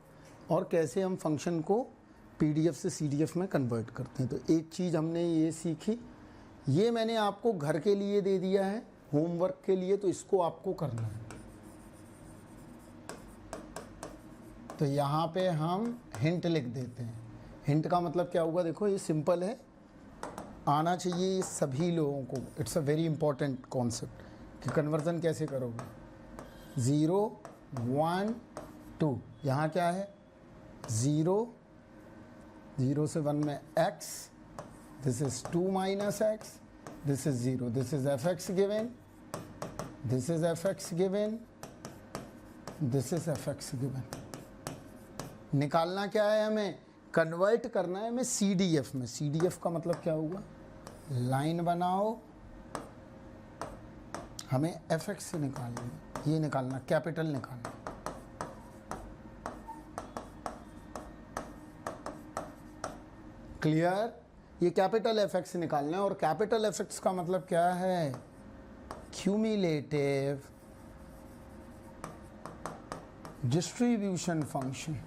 और कैसे हम फंक्शन को PDF से CDF में कन्वर्ट करते हैं। तो एक चीज़ हमने ये सीखी, ये मैंने आपको घर के लिए दे दिया है होमवर्क के लिए, तो इसको आपको करना है। तो यहाँ पे हम हिंट लिख देते हैं। हिंट का मतलब क्या होगा, देखो ये सिंपल है, आना चाहिए ये सभी लोगों को। It's a very important concept कि कन्वर्जन कैसे करोगे। 0 1 2, यहाँ क्या है 0 से 1 में x, this is 2 minus x, this is 0, this is fx given, this is fx given, this is fx given. निकालना क्या है, हमें कन्वर्ट करना है हमें CDF में। CDF का मतलब क्या होगा, लाइन बनाओ, हमें fx से निकालना है, ये निकालना, कैपिटल निकालना। क्लियर? ये कैपिटल fx से निकालना है, और कैपिटल fx का मतलब क्या है, क्यूमुलेटिव डिस्ट्रीब्यूशन फंक्शन।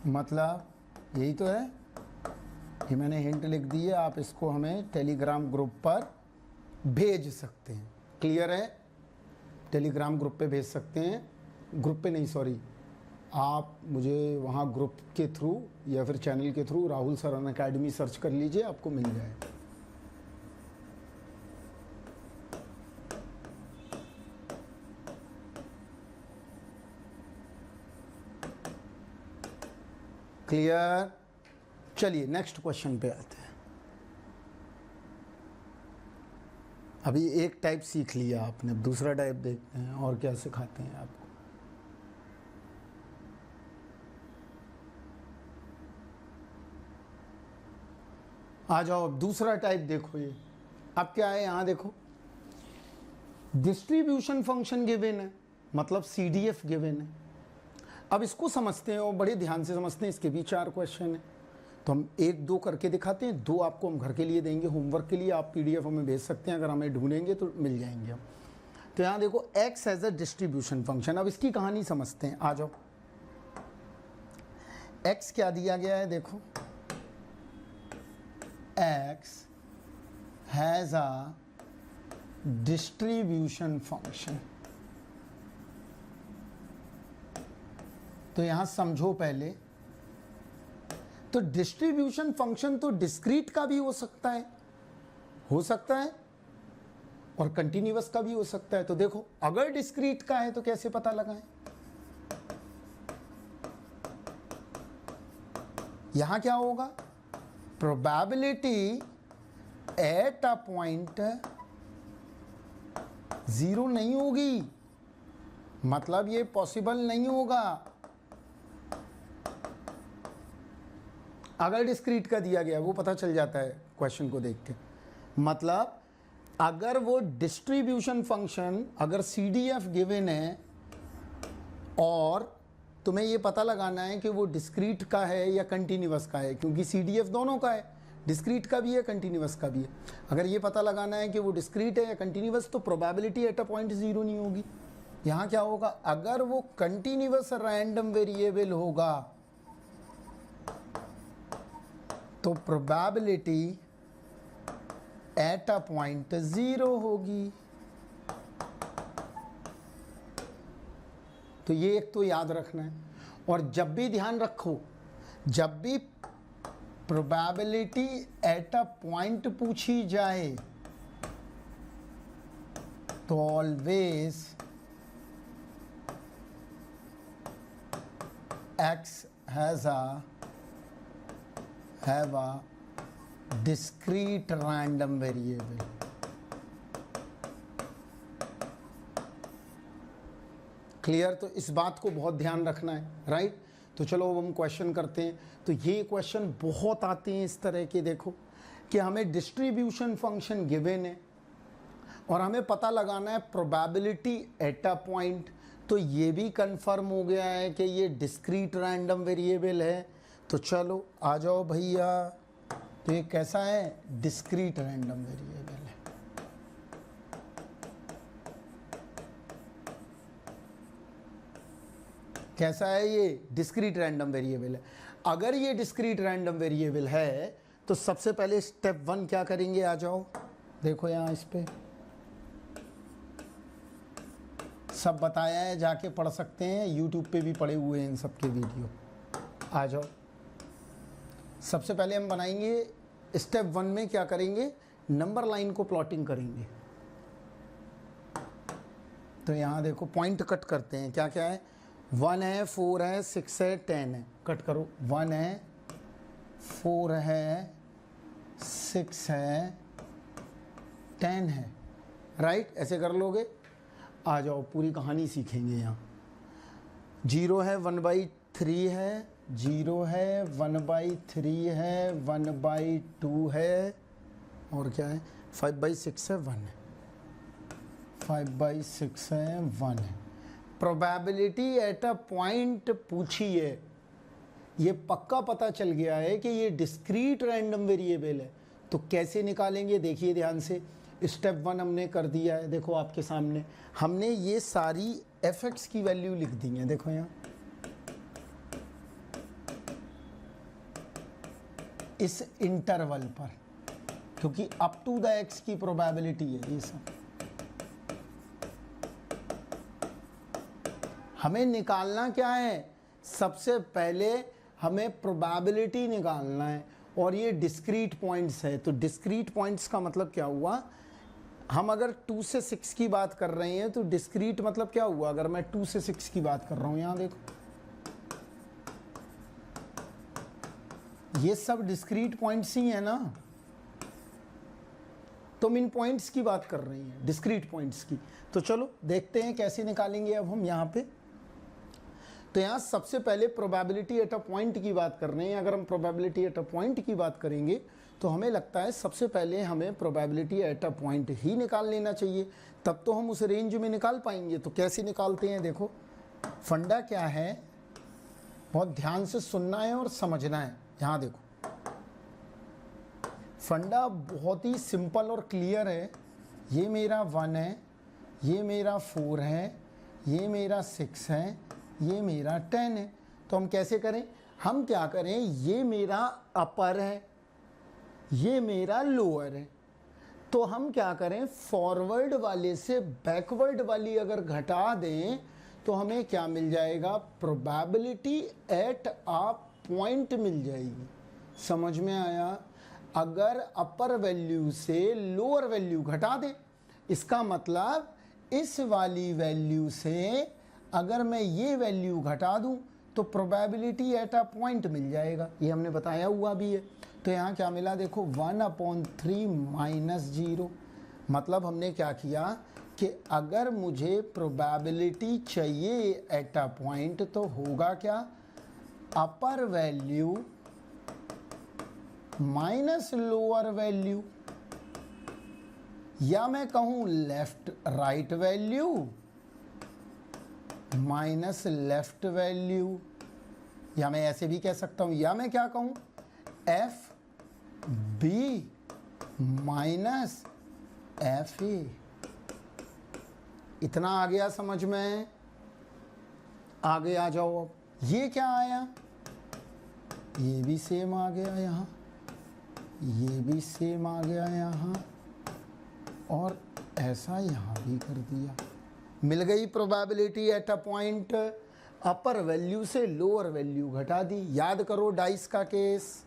मतलब यही तो है, ये मैंने हिंट लिख दी है, आप इसको हमें टेलीग्राम ग्रुप पर भेज सकते हैं। क्लियर है? टेलीग्राम ग्रुप पे भेज सकते हैं, ग्रुप पे नहीं सॉरी, आप मुझे वहाँ ग्रुप के थ्रू या फिर चैनल के through Rahul sir Unacademy search कर लीजिए, आपको मिल जाएगा। क्लियर? चलिए नेक्स्ट क्वेश्चन पे आते हैं। अभी एक टाइप सीख लिया आपने, अब दूसरा टाइप देखते हैं और क्या सिखाते हैं आपको। आ जाओ, अब दूसरा टाइप देखो। ये अब क्या है, यहाँ देखो डिस्ट्रीब्यूशन फंक्शन गिवन है, मतलब CDF गिवन है। अब इसको समझते हैं और बड़े ध्यान से समझते हैं, इसके भी 4 क्वेश्चन हैं। तो हम 1-2 करके दिखाते हैं, 2 आपको हम घर के लिए देंगे होमवर्क के लिए, आप PDF हमें भेज सकते हैं, अगर हमें ढूंढेंगे तो मिल जाएंगे हम। तो यहाँ देखो x as a distribution function. अब इसकी कहानी समझते हैं, आ जाओ। x क्या दिया गया है, देखो x has a distribution function. तो यहां समझो पहले, तो डिस्ट्रीब्यूशन फंक्शन तो डिस्क्रीट का भी हो सकता है और कंटिन्यूअस का भी हो सकता है। तो देखो अगर डिस्क्रीट का है तो कैसे पता लगाएं? यहां क्या होगा? प्रोबेबिलिटी एट अ पॉइंट 0 नहीं होगी, मतलब ये पॉसिबल नहीं होगा। अगर डिस्क्रीट का दिया गया वो पता चल जाता है क्वेश्चन को देख के। मतलब अगर वो डिस्ट्रीब्यूशन फंक्शन अगर CDF गिवन है और तुम्हें ये पता लगाना है कि वो डिस्क्रीट का है या कंटिन्यूअस का है, क्योंकि CDF दोनों का है, डिस्क्रीट का भी है कंटिन्यूअस का भी है। अगर ये पता लगाना है कि वो डिस्क्रीट है या कंटिन्यूअस तो प्रोबेबिलिटी एट अ पॉइंट 0 नहीं होगी। यहाँ क्या होगा? अगर वो कंटिन्यूअस रैंडम वेरिएबल होगा तो प्रोबेबिलिटी एट अ पॉइंट 0 होगी। तो ये एक तो याद रखना है। और जब भी ध्यान रखो, जब भी प्रोबेबिलिटी एट अ पॉइंट पूछी जाए तो always x have a discrete random variable। Clear? तो इस बात को बहुत ध्यान रखना है, राइट? तो चलो अब हम क्वेश्चन करते हैं। तो ये क्वेश्चन बहुत आते हैं इस तरह के, देखो कि हमें डिस्ट्रीब्यूशन फंक्शन गिवन है और हमें पता लगाना है प्रोबेबिलिटी एट अ पॉइंट। तो ये भी कंफर्म हो गया है कि ये डिस्क्रीट रैंडम वेरिएबल है। तो चलो आ जाओ भैया, तो ये कैसा है? डिस्क्रीट रैंडम वेरिएबल है। कैसा है ये? डिस्क्रीट रैंडम वेरिएबल है। अगर ये डिस्क्रीट रैंडम वेरिएबल है तो सबसे पहले स्टेप 1 क्या करेंगे? आ जाओ, देखो यहाँ इस पे सब बताया है, जाके पढ़ सकते हैं, यूट्यूब पे भी पड़े हुए हैं इन सब के वीडियो। आ जाओ, सबसे पहले हम बनाएंगे स्टेप 1 में क्या करेंगे? नंबर लाइन को प्लॉटिंग करेंगे। तो यहाँ देखो पॉइंट कट करते हैं, क्या क्या है? 1 है, 4 है, 6 है, 10 है। कट करो। 1 है, 4 है, 6 है, 10 है, राइट? ऐसे कर लोगे। आ जाओ, पूरी कहानी सीखेंगे यहाँ। 0 है, 1/3 है, 0 है, 1/3 है, 1/2 है, और क्या है? 5/6 है, 1 है, 5/6 है, 1 है। प्रोबेबिलिटी एट अ पॉइंट पूछी है, ये पक्का पता चल गया है कि ये डिस्क्रीट रैंडम वेरिएबल है। तो कैसे निकालेंगे? देखिए ध्यान से। स्टेप 1 हमने कर दिया है, देखो आपके सामने हमने ये सारी fx की वैल्यू लिख दी है। देखो यहाँ इस इंटरवल पर, क्योंकि अप टू द x की प्रोबेबिलिटी है ये सब। हमें निकालना क्या है? सबसे पहले हमें प्रोबेबिलिटी निकालना है, और ये डिस्क्रीट पॉइंट्स है। तो डिस्क्रीट पॉइंट्स का मतलब क्या हुआ? हम अगर 2 से 6 की बात कर रहे हैं तो डिस्क्रीट मतलब क्या हुआ? अगर मैं 2 से 6 की बात कर रहा हूं, यहां देखो ये सब डिस्क्रीट पॉइंट्स ही है ना। तुम इन पॉइंट्स की बात कर रही हैं, डिस्क्रीट पॉइंट्स की। तो चलो देखते हैं कैसे निकालेंगे अब हम यहाँ पे। तो यहाँ सबसे पहले प्रोबेबिलिटी एट अ पॉइंट की बात कर रहे हैं। अगर हम प्रोबेबिलिटी एट अ पॉइंट की बात करेंगे तो हमें लगता है सबसे पहले हमें प्रोबेबिलिटी एट अ पॉइंट ही निकाल लेना चाहिए, तब तो हम उस रेंज में निकाल पाएंगे। तो कैसे निकालते हैं? देखो फंडा क्या है, बहुत ध्यान से सुनना है और समझना है। यहाँ देखो फंडा बहुत ही सिंपल और क्लियर है। ये मेरा 1 है, ये मेरा 4 है, ये मेरा 6 है, ये मेरा 10 है। तो हम कैसे करें? हम क्या करें? ये मेरा अपर है, ये मेरा लोअर है। तो हम क्या करें? फॉरवर्ड वाले से बैकवर्ड वाली अगर घटा दें तो हमें क्या मिल जाएगा? प्रोबेबिलिटी एट अ पॉइंट मिल जाएगी। समझ में आया? अगर अपर वैल्यू से लोअर वैल्यू घटा दें, इसका मतलब इस वाली वैल्यू से अगर मैं ये वैल्यू घटा दूं तो प्रोबेबिलिटी एट अ पॉइंट मिल जाएगा, ये हमने बताया हुआ भी है। तो यहाँ क्या मिला देखो, 1/3 माइनस 0। मतलब हमने क्या किया कि अगर मुझे प्रोबेबिलिटी चाहिए एट अ पॉइंट तो होगा क्या, अपर वैल्यू माइनस लोअर वैल्यू, या मैं कहूं left right value minus left value, या मैं ऐसे भी कह सकता हूं, या मैं क्या कहूं F B minus F A. इतना आ गया समझ में? आगे आ जाओ। अब ये क्या आया, ये भी सेम आ गया यहाँ, ये भी सेम आ गया यहाँ, और ऐसा यहाँ भी कर दिया। मिल गई probability at a point. Upper value से लोअर वैल्यू घटा दी। याद करो डाइस का केस।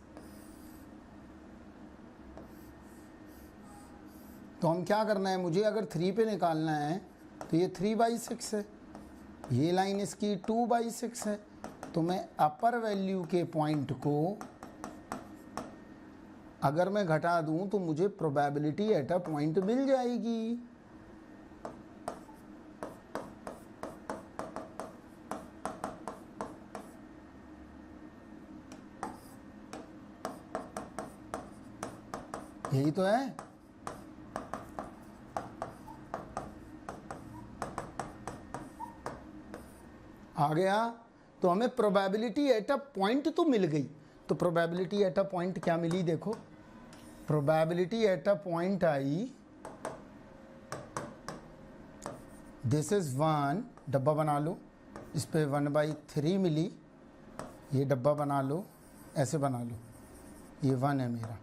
तो हम क्या करना है, मुझे अगर 3 पे निकालना है तो ये 3/6 है, ये लाइन इसकी 2/6 है। तो मैं अपर वैल्यू के पॉइंट को अगर मैं घटा दूं तो मुझे प्रोबेबिलिटी एट अ पॉइंट मिल जाएगी। यही तो है। आ गया। तो हमें प्रोबेबिलिटी एट अ पॉइंट तो मिल गई। तो प्रोबेबिलिटी एट अ पॉइंट क्या मिली देखो, probability at a point I, this is 1, डब्बा बना लो, इस पे 1/3 मिली, ये डब्बा बना लो, ऐसे बना लो, ये 1 है मेरा।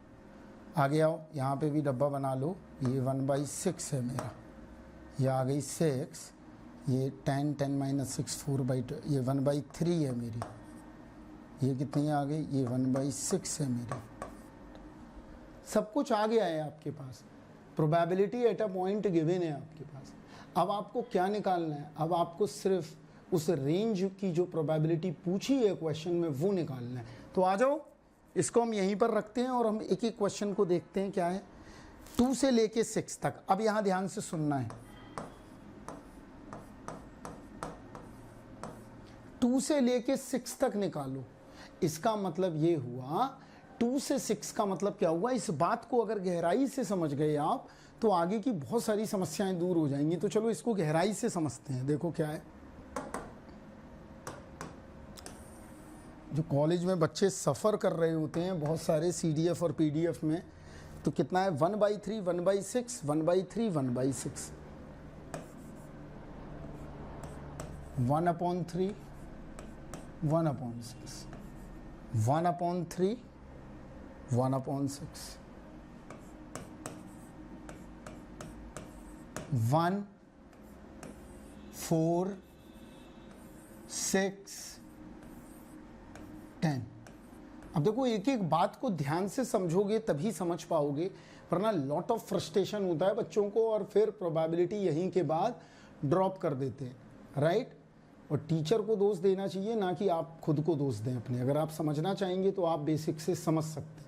आगे आओ, यहाँ पे भी डब्बा बना लो, ये 1/6 है मेरा, ये आ गई 6, ये 10 - 6 4/2, ये 1/3 है मेरी, ये कितनी आ गई, ये 1/6 है मेरी। सब कुछ आ गया है आपके पास, probability at a point given है आपके पास। अब आपको क्या निकालना है, अब आपको सिर्फ उस रेंज की जो प्रोबेबिलिटी पूछी है क्वेश्चन में वो निकालना है। तो आ जाओ, इसको हम यहीं पर रखते हैं और हम एक एक क्वेश्चन को देखते हैं क्या है। 2 से लेके 6 तक। अब यहाँ ध्यान से सुनना है, 2 से लेके 6 तक निकालो। इसका मतलब ये हुआ, 2 से 6 का मतलब क्या हुआ, इस बात को अगर गहराई से समझ गए आप तो आगे की बहुत सारी समस्याएं दूर हो जाएंगी। तो चलो इसको गहराई से समझते हैं। देखो क्या है, जो कॉलेज में बच्चे सफ़र कर रहे होते हैं बहुत सारे CDF और PDF में, तो कितना है 1/3 1/6 1/3 1/6 1/3 1/6 1/3 1/6 1 4 6 10। अब देखो एक एक बात को ध्यान से समझोगे तभी समझ पाओगे, वरना लॉट ऑफ फ्रस्ट्रेशन होता है बच्चों को और फिर प्रोबेबिलिटी यहीं के बाद ड्रॉप कर देते हैं, राइट। और टीचर को दोष देना चाहिए, ना कि आप खुद को दोष दें अपने। अगर आप समझना चाहेंगे तो आप बेसिक से समझ सकते हैं।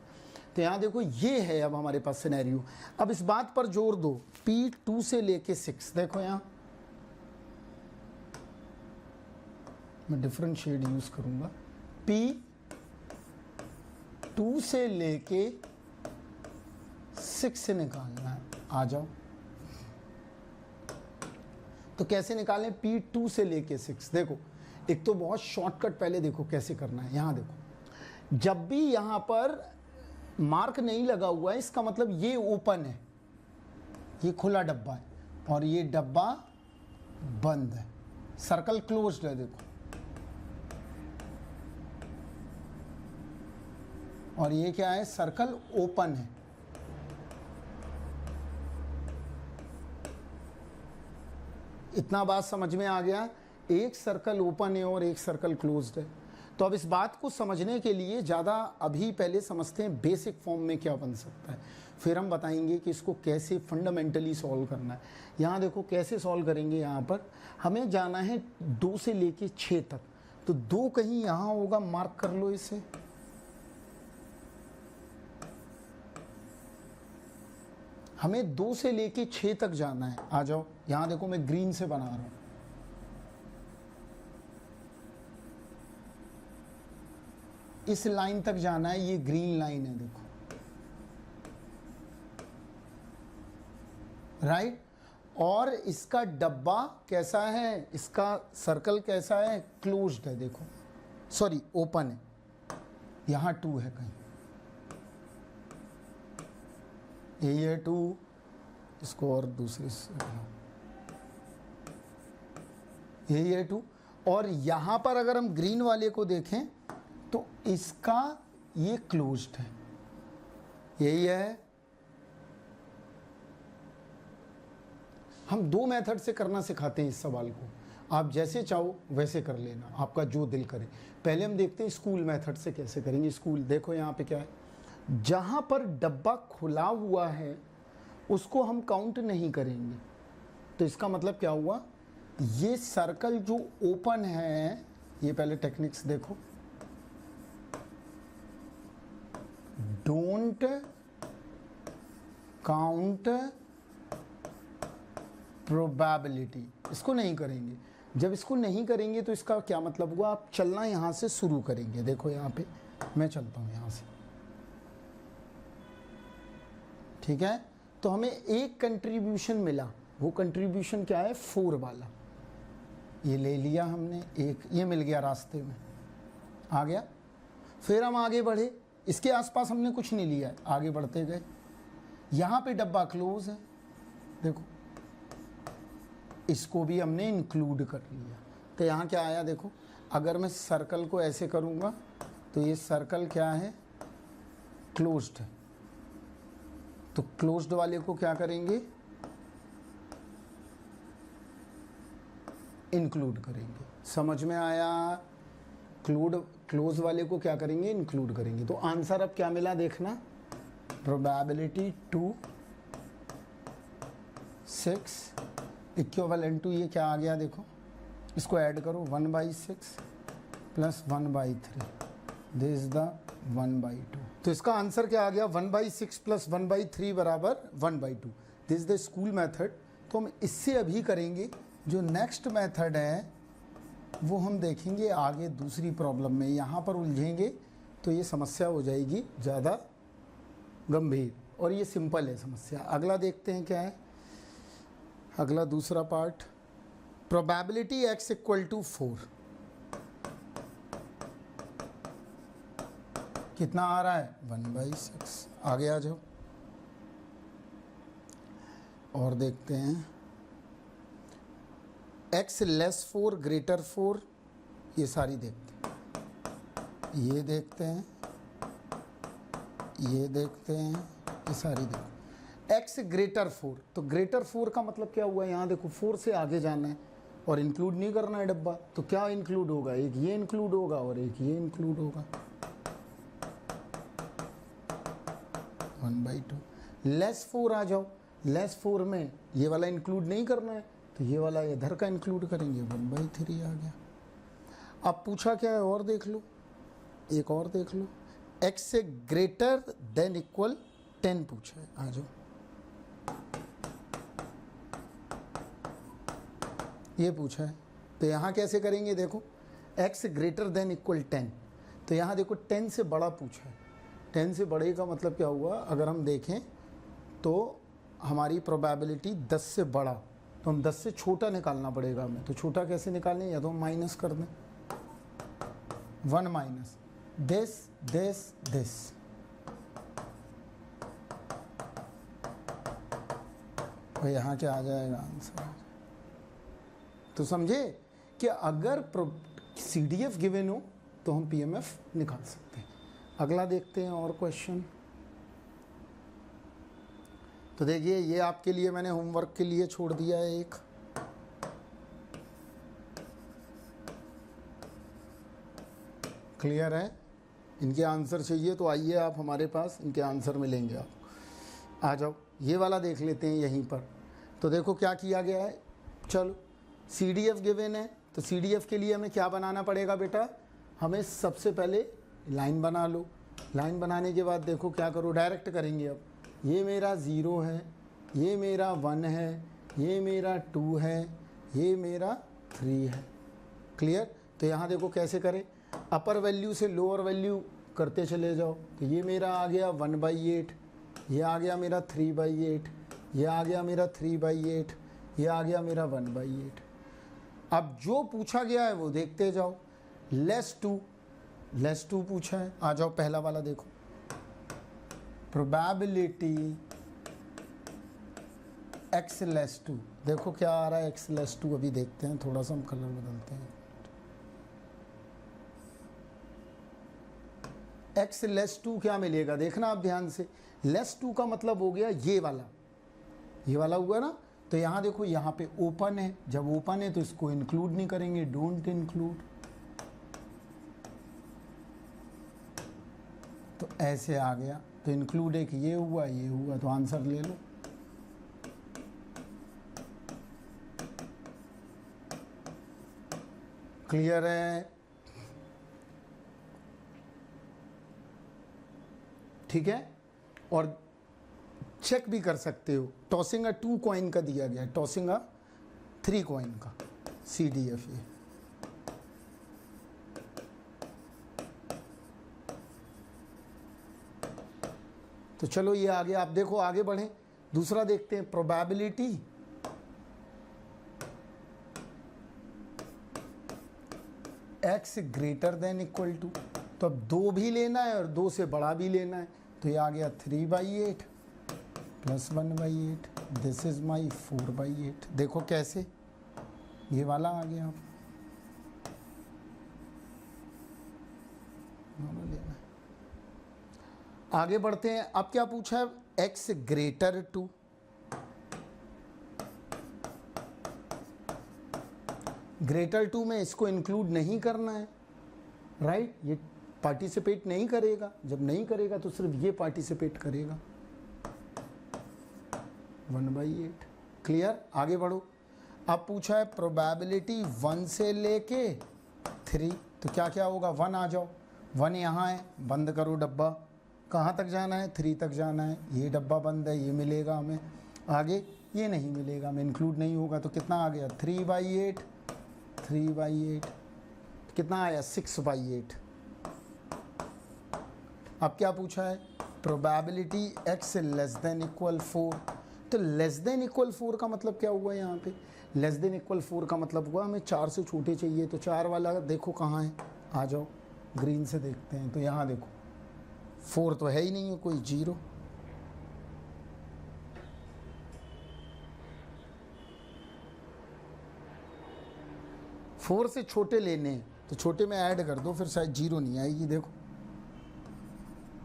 तो यहाँ देखो ये है अब हमारे पास सिनेरियो। अब इस बात पर जोर दो, P2 से लेके 6, देखो यहाँ मैं डिफरेंट शेड यूज करूंगा। P2 से लेके 6 से निकालना है। आ जाओ, तो कैसे निकालें P2 से लेके 6। देखो एक तो बहुत शॉर्टकट, पहले देखो कैसे करना है। यहाँ देखो, जब भी यहाँ पर मार्क नहीं लगा हुआ है इसका मतलब ये ओपन है, ये खुला डब्बा है, और ये डब्बा बंद है, सर्कल क्लोज्ड है। देखो, और ये क्या है, सर्कल ओपन है। इतना बात समझ में आ गया। एक सर्कल ओपन है और एक सर्कल क्लोज्ड है। तो अब इस बात को समझने के लिए ज़्यादा अभी पहले समझते हैं बेसिक फॉर्म में क्या बन सकता है, फिर हम बताएंगे कि इसको कैसे फंडामेंटली सॉल्व करना है। यहाँ देखो कैसे सॉल्व करेंगे। यहाँ पर हमें जाना है 2 से लेके 6 तक, तो 2 कहीं यहाँ होगा, मार्क कर लो इसे। हमें 2 से लेके 6 तक जाना है। आ जाओ, यहाँ देखो मैं ग्रीन से बना रहा हूँ। इस लाइन तक जाना है, ये ग्रीन लाइन है देखो, राइट। और इसका डब्बा कैसा है, इसका सर्कल कैसा है, क्लोज्ड है देखो, सॉरी ओपन है, यहाँ 2 है कहीं, यही है 2, इसको और दूसरी से यही है 2। और यहाँ पर अगर हम ग्रीन वाले को देखें तो इसका ये क्लोज्ड है, यही है। हम 2 मेथड से करना सिखाते हैं इस सवाल को, आप जैसे चाहो वैसे कर लेना, आपका जो दिल करे। पहले हम देखते हैं स्कूल मेथड से कैसे करेंगे। स्कूल देखो यहाँ पे क्या है, जहाँ पर डब्बा खुला हुआ है उसको हम काउंट नहीं करेंगे। तो इसका मतलब क्या हुआ, ये सर्कल जो ओपन है, ये पहले टेक्निक्स देखो, डोंट काउंट प्रोबेबिलिटी, इसको नहीं करेंगे। जब इसको नहीं करेंगे तो इसका क्या मतलब हुआ, आप चलना यहाँ से शुरू करेंगे। देखो यहाँ पे मैं चलता हूँ यहाँ से, ठीक है। तो हमें एक कंट्रीब्यूशन मिला, वो कंट्रीब्यूशन क्या है, 4 वाला, ये ले लिया हमने, एक ये मिल गया रास्ते में, आ गया। फिर हम आगे बढ़े, इसके आसपास हमने कुछ नहीं लिया, आगे बढ़ते गए, यहाँ पे डब्बा क्लोज है देखो, इसको भी हमने इंक्लूड कर लिया। तो यहाँ क्या आया देखो, अगर मैं सर्कल को ऐसे करूँगा तो ये सर्कल क्या है, क्लोज्ड है। तो क्लोज्ड वाले को क्या करेंगे, इंक्लूड करेंगे। समझ में आया, क्लोज वाले को क्या करेंगे, इंक्लूड करेंगे। तो आंसर अब क्या मिला देखना, प्रोबेबिलिटी 2 6 इक्विवेलेंट टू, ये क्या आ गया देखो, इसको ऐड करो, 1/6 प्लस 1/3, दिस इज द 1/2। तो इसका आंसर क्या आ गया, 1/6 प्लस 1/3 बराबर 1/2। This is the school method. तो हम इससे अभी करेंगे, जो नेक्स्ट मेथड है वो हम देखेंगे आगे दूसरी प्रॉब्लम में। यहाँ पर उलझेंगे तो ये समस्या हो जाएगी ज़्यादा गंभीर, और ये सिंपल है समस्या। अगला देखते हैं क्या है, अगला दूसरा पार्ट, प्रोबेबिलिटी x = 4, कितना आ रहा है, 1/6। आगे आ जाओ और देखते हैं, x < 4 > 4, ये सारी देखते हैं, ये देखते हैं, ये देखते हैं, ये सारी देखते हैं। x > 4, तो ग्रेटर 4 का मतलब क्या हुआ, यहाँ देखो 4 से आगे जाना है और इंक्लूड नहीं करना है डब्बा, तो क्या इंक्लूड होगा, एक ये इंक्लूड होगा और एक ये इंक्लूड होगा, 1/2। <4 आ जाओ, <4 में ये वाला इंक्लूड नहीं करना है, तो ये वाला इधर का इंक्लूड करेंगे, 1/3 आ गया। अब पूछा क्या है, और देख लो, एक और देख लो, x से ग्रेटर देन इक्वल 10 पूछा है। आ जाओ, ये पूछा है, तो यहाँ कैसे करेंगे, देखो x ग्रेटर देन इक्वल 10, तो यहाँ देखो 10 से बड़ा पूछा है। 10 से बड़े का मतलब क्या हुआ, अगर हम देखें तो हमारी प्रोबेबिलिटी 10 से बड़ा, तो हम 10 से छोटा निकालना पड़ेगा हमें। तो छोटा कैसे निकालें, या तो हम माइनस कर दें, 1 माइनस दिस दिस दिस, तो यहाँ क्या आ जाएगा आंसर। तो समझे कि अगर CDF गिवन हो तो हम PMF निकाल सकते हैं। अगला देखते हैं और क्वेश्चन। तो देखिए, ये आपके लिए मैंने होमवर्क के लिए छोड़ दिया है एक, क्लियर है? इनके आंसर चाहिए तो आइए आप हमारे पास, इनके आंसर मिलेंगे आप। आ जाओ, ये वाला देख लेते हैं यहीं पर। तो देखो क्या किया गया है। चलो CDF गिवन है, तो CDF के लिए हमें क्या बनाना पड़ेगा बेटा? हमें सबसे पहले लाइन बना लो। लाइन बनाने के बाद देखो क्या करो, डायरेक्ट करेंगे। अब ये मेरा 0 है, ये मेरा 1 है, ये मेरा 2 है, ये मेरा 3 है। क्लियर? तो यहाँ देखो कैसे करें, अपर वैल्यू से लोअर वैल्यू करते चले जाओ। तो ये मेरा आ गया 1/8, ये आ गया मेरा 3/8, ये आ गया मेरा 3/8, ये आ गया मेरा 1/8। अब जो पूछा गया है वो देखते जाओ। लेस टू पूछा है, आ जाओ पहला वाला देखो। प्रोबेबिलिटी x लेस टू, देखो क्या आ रहा है x लेस टू। अभी देखते हैं, थोड़ा सा हम कलर बदलते हैं। x लेस टू क्या मिलेगा, देखना आप ध्यान से। लेस टू का मतलब हो गया ये वाला हुआ ना। तो यहाँ देखो, यहाँ पे ओपन है, जब ओपन है तो इसको इंक्लूड नहीं करेंगे, डोंट इंक्लूड। तो ऐसे आ गया, तो इंक्लूड एक ये हुआ, तो आंसर ले लो। क्लियर है? ठीक है। और चेक भी कर सकते हो, टॉसिंगा 2 कॉइन का दिया गया है, टॉसिंगा 3 कॉइन का CDF ये। तो चलो ये आगे, आप देखो आगे बढ़ें। दूसरा देखते हैं, probability x greater than equal to. तो अब 2 भी लेना है और 2 से बड़ा भी लेना है। तो ये आ गया 3/8 प्लस 1/8, दिस इज माई 4/8। देखो कैसे, ये वाला आ गया। लेना है। आगे बढ़ते हैं। अब क्या पूछा है, x greater to. Greater to में इसको इंक्लूड नहीं करना है, राइट? ये पार्टिसिपेट नहीं करेगा, जब नहीं करेगा तो सिर्फ ये पार्टिसिपेट करेगा। 1/8। क्लियर? आगे बढ़ो। अब पूछा है प्रोबेबिलिटी 1 से लेके 3। तो क्या क्या होगा, 1 आ जाओ, 1 यहाँ है, बंद करो डब्बा। कहाँ तक जाना है, 3 तक जाना है। ये डब्बा बंद है, ये मिलेगा हमें। आगे ये नहीं मिलेगा, हमें इंक्लूड नहीं होगा। तो कितना आ गया, 3/8, 3/8। कितना आया, 6/8। अब क्या पूछा है, probability x less than equal 4। तो लेस देन इक्वल 4 का मतलब क्या हुआ यहाँ पे, लेस देन इक्वल 4 का मतलब हुआ हमें 4 से छोटे चाहिए। तो 4 वाला देखो कहाँ है, आ जाओ ग्रीन से देखते हैं। तो यहाँ देखो 4 तो है ही नहीं है कोई, 0। फोर से छोटे लेने हैं, तो छोटे में ऐड कर दो, फिर शायद 0 नहीं आएगी। देखो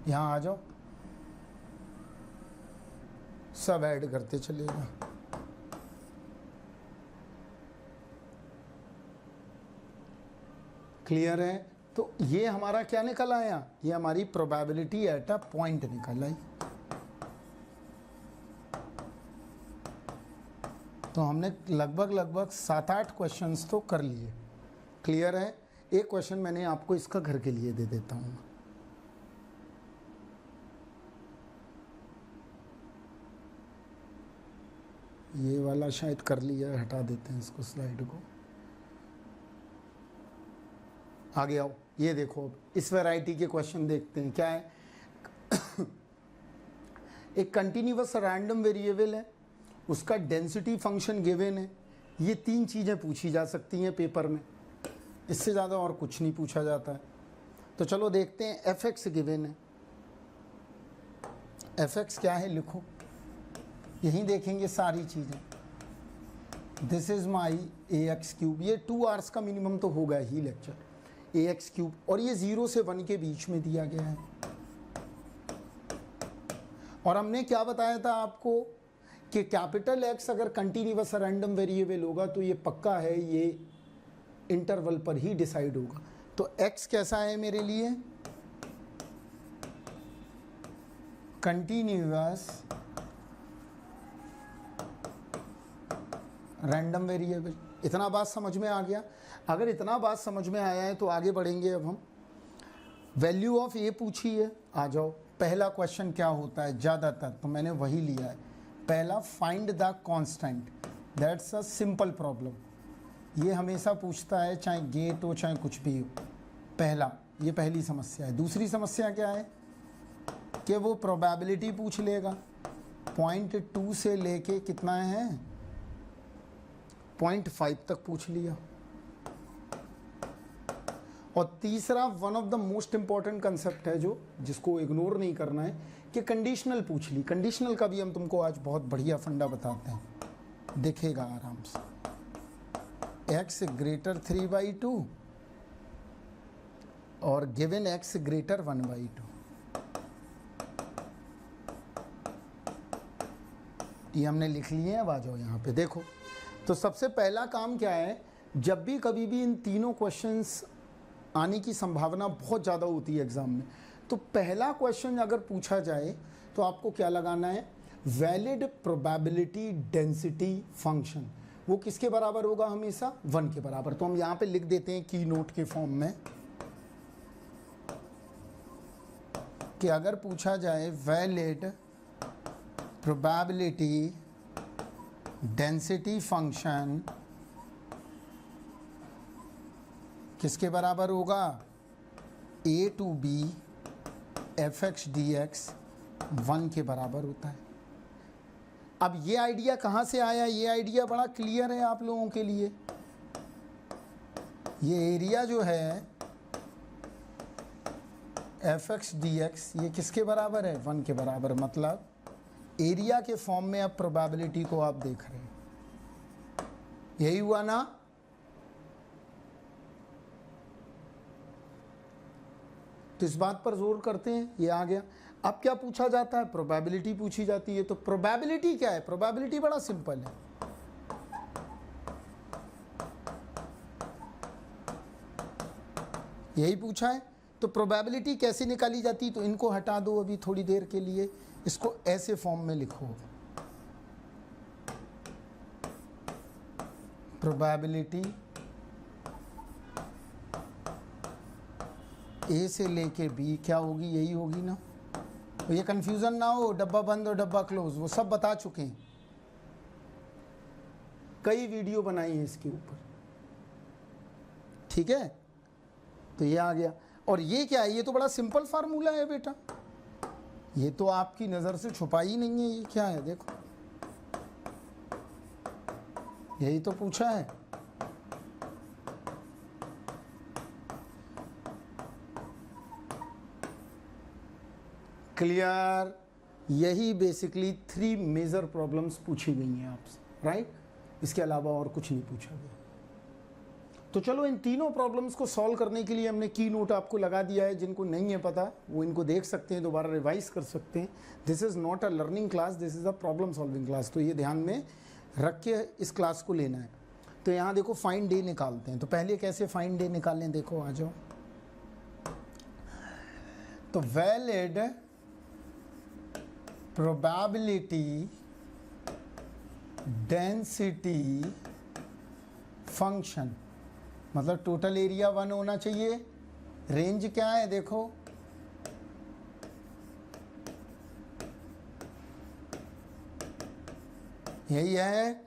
यहाँ आ जाओ, सब ऐड करते चलेगा। क्लियर है? तो ये हमारा क्या निकल आया, ये हमारी प्रोबेबिलिटी एट अ पॉइंट निकल आई। तो हमने लगभग 7-8 क्वेश्चंस तो कर लिए। क्लियर है? एक क्वेश्चन मैंने आपको इसका घर के लिए दे देता हूँ। ये वाला शायद कर लिया, हटा देते हैं इसको, स्लाइड को। आगे आओ, ये देखो अब इस वैरायटी के क्वेश्चन देखते हैं। क्या है, एक कंटिन्यूअस रैंडम वेरिएबल है, उसका डेंसिटी फंक्शन गिवन है। ये 3 चीज़ें पूछी जा सकती हैं पेपर में, इससे ज़्यादा और कुछ नहीं पूछा जाता है। तो चलो देखते हैं। fx गिवन है, fx क्या है लिखो, यहीं देखेंगे सारी चीज़ें। This is my ax³। ये 2 आवर्स का मिनिमम तो होगा ही लेक्चर, ax³। और ये 0 से 1 के बीच में दिया गया है। और हमने क्या बताया था आपको कि कैपिटल X अगर कंटिन्यूअस रैंडम वेरिएबल होगा तो ये पक्का है, ये इंटरवल पर ही डिसाइड होगा। तो x कैसा है मेरे लिए, कंटिन्यूअस रैंडम वेरिएबल। इतना बात समझ में आ गया? अगर इतना बात समझ में आया है तो आगे बढ़ेंगे। अब हम वैल्यू ऑफ ए पूछी है, आ जाओ। पहला क्वेश्चन क्या होता है ज़्यादातर, तो मैंने वही लिया है पहला, find the constant. That's a simple problem. ये हमेशा पूछता है, चाहे गेट हो चाहे कुछ भी हो। पहला, ये पहली समस्या है। दूसरी समस्या क्या है कि वो प्रोबेबिलिटी पूछ लेगा। 0.2 से लेके कितना है 0.5 तक पूछ लिया। और तीसरा, one of the most important concept है जो जिसको इग्नोर नहीं करना है, कि कंडीशनल पूछ ली। कंडीशनल का भी हम तुमको आज बहुत बढ़िया फंडा बताते हैं, देखेगा आराम से। x ग्रेटर 3/2 और गिवन x ग्रेटर 1/2। ये हमने लिख लिए हैं। अब आ जाओ यहाँ पे देखो। तो सबसे पहला काम क्या है, जब भी कभी भी इन तीनों क्वेश्चंस आने की संभावना बहुत ज़्यादा होती है एग्ज़ाम में, तो पहला क्वेश्चन अगर पूछा जाए तो आपको क्या लगाना है, वैलिड प्रोबेबिलिटी डेंसिटी फंक्शन। वो किसके बराबर होगा, हमेशा 1 के बराबर। तो हम यहाँ पे लिख देते हैं की नोट के फॉर्म में कि अगर पूछा जाए वैलिड प्रोबेबिलिटी डेंसिटी फंक्शन किसके बराबर होगा, a to b fx dx 1 के बराबर होता है। अब ये आइडिया कहाँ से आया, ये आइडिया बड़ा क्लियर है आप लोगों के लिए। ये एरिया जो है fx dx ये किसके बराबर है, 1 के बराबर। मतलब एरिया के फॉर्म में अब प्रोबेबिलिटी को आप देख रहे हैं, यही हुआ ना। तो इस बात पर जोर करते हैं, ये आ गया। अब क्या पूछा जाता है, प्रोबेबिलिटी पूछी जाती है। तो प्रोबेबिलिटी क्या है, प्रोबेबिलिटी बड़ा सिंपल है। यही पूछा है। तो प्रोबेबिलिटी कैसे निकाली जाती है, तो इनको हटा दो अभी थोड़ी देर के लिए, इसको ऐसे फॉर्म में लिखो, प्रोबेबिलिटी ए से लेके बी क्या होगी, यही होगी ना। तो ये कंफ्यूजन ना हो, डब्बा बंद और डब्बा क्लोज, वो सब बता चुके हैं, कई वीडियो बनाई है इसके ऊपर, ठीक है। तो ये आ गया। और ये क्या है, ये तो बड़ा सिंपल फार्मूला है बेटा, ये तो आपकी नज़र से छुपा ही नहीं है। ये क्या है, देखो, यही तो पूछा है। क्लियर। यही बेसिकली 3 मेजर प्रॉब्लम्स पूछी गई हैं आपसे, राइट। इसके अलावा और कुछ नहीं पूछा गया। तो चलो, इन तीनों प्रॉब्लम्स को सॉल्व करने के लिए हमने की नोट आपको लगा दिया है। जिनको नहीं है पता वो इनको देख सकते हैं, दोबारा रिवाइज कर सकते हैं। This is not a learning class, this is a problem solving class. तो ये ध्यान में रख के इस क्लास को लेना है। तो यहाँ देखो फाइंड डे निकालते हैं। तो पहले कैसे फाइंड डे निकालें, देखो आ जाओ। तो वैलिड प्रोबेबिलिटी डेंसिटी फंक्शन, मतलब टोटल एरिया 1 होना चाहिए। रेंज क्या है, देखो यही है।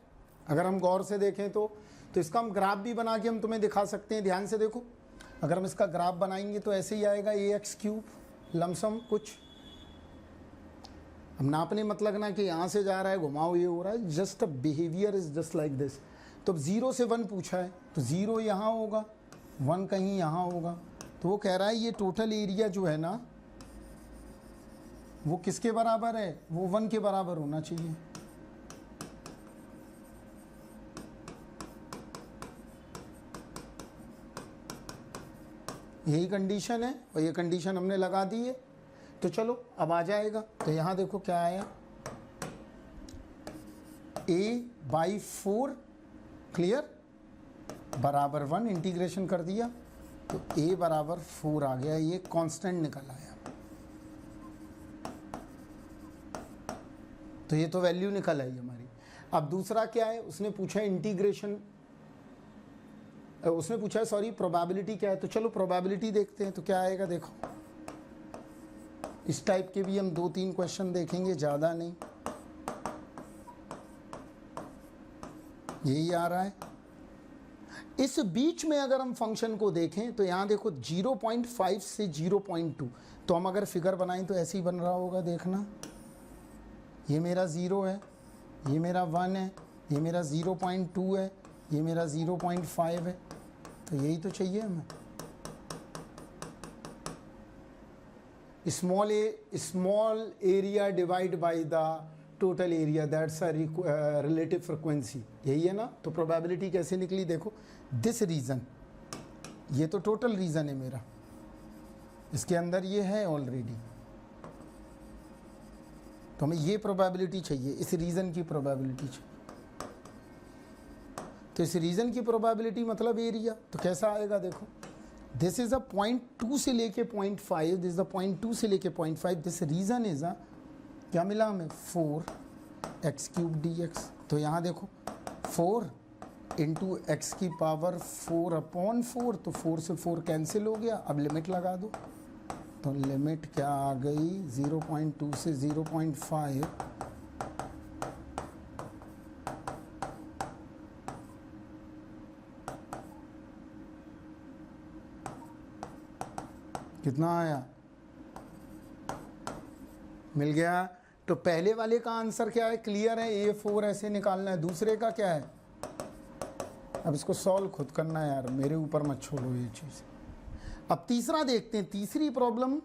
अगर हम गौर से देखें तो इसका हम ग्राफ भी बना के हम तुम्हें दिखा सकते हैं। ध्यान से देखो, अगर हम इसका ग्राफ बनाएंगे तो ऐसे ही आएगा, ax³ लमसम कुछ। हम नापने मत लगना कि यहाँ से जा रहा है घुमाओ ये हो रहा है, just a behaviour is just like this. तो 0 से 1 पूछा है, तो 0 यहाँ होगा, 1 कहीं यहाँ होगा। तो वो कह रहा है ये टोटल एरिया जो है ना वो किसके बराबर है, वो 1 के बराबर होना चाहिए। यही कंडीशन है और ये कंडीशन हमने लगा दी है। तो चलो अब आ जाएगा। तो यहाँ देखो क्या आया, a/4 क्लियर बराबर 1, इंटीग्रेशन कर दिया तो a बराबर 4 आ गया, ये कांस्टेंट निकल आया। तो ये तो वैल्यू निकल आई हमारी। अब दूसरा क्या है, उसने पूछा इंटीग्रेशन, उसने पूछा है सॉरी प्रोबेबिलिटी क्या है। तो चलो प्रोबेबिलिटी देखते हैं तो क्या आएगा। देखो इस टाइप के भी हम 2-3 क्वेश्चन देखेंगे, ज़्यादा नहीं, यही आ रहा है। इस बीच में अगर हम फंक्शन को देखें तो यहाँ देखो 0.5 से 0.2, तो हम अगर फिगर बनाएं तो ऐसे ही बन रहा होगा। देखना ये मेरा 0 है, ये मेरा 1 है, ये मेरा 0.2 है, ये मेरा 0.5 है। तो यही तो चाहिए हमें। Small area divide by the total area, that's a relative frequency, यही है ना। तो प्रोबेबिलिटी कैसे निकली, देखो दिस रीजन, ये तो टोटल रीजन है मेरा, इसके अंदर ये है ऑलरेडी, तो हमें ये प्रोबेबिलिटी चाहिए, इस रीजन की प्रोबेबिलिटी चाहिए। तो इस रीजन की प्रोबेबिलिटी मतलब एरिया, तो कैसा आएगा देखो, दिस इज अ 0.2 से लेके 0.5, दिस इज अ 0.2 से लेके 0.5, दिस रीजन इज अ, क्या मिला हमें 4x³ dx। तो यहाँ देखो 4 इंटू एक्स की पावर 4/4, तो 4 से 4 कैंसिल हो गया। अब लिमिट लगा दो, तो लिमिट क्या आ गई 0.2 से 0.5, कितना आया, मिल गया। तो पहले वाले का आंसर क्या है, क्लियर है, A4 ऐसे निकालना है। दूसरे का क्या है, अब इसको सॉल्व खुद करना है यार, मेरे ऊपर मत छोड़ो ये चीज़। अब तीसरा देखते हैं। तीसरी प्रॉब्लम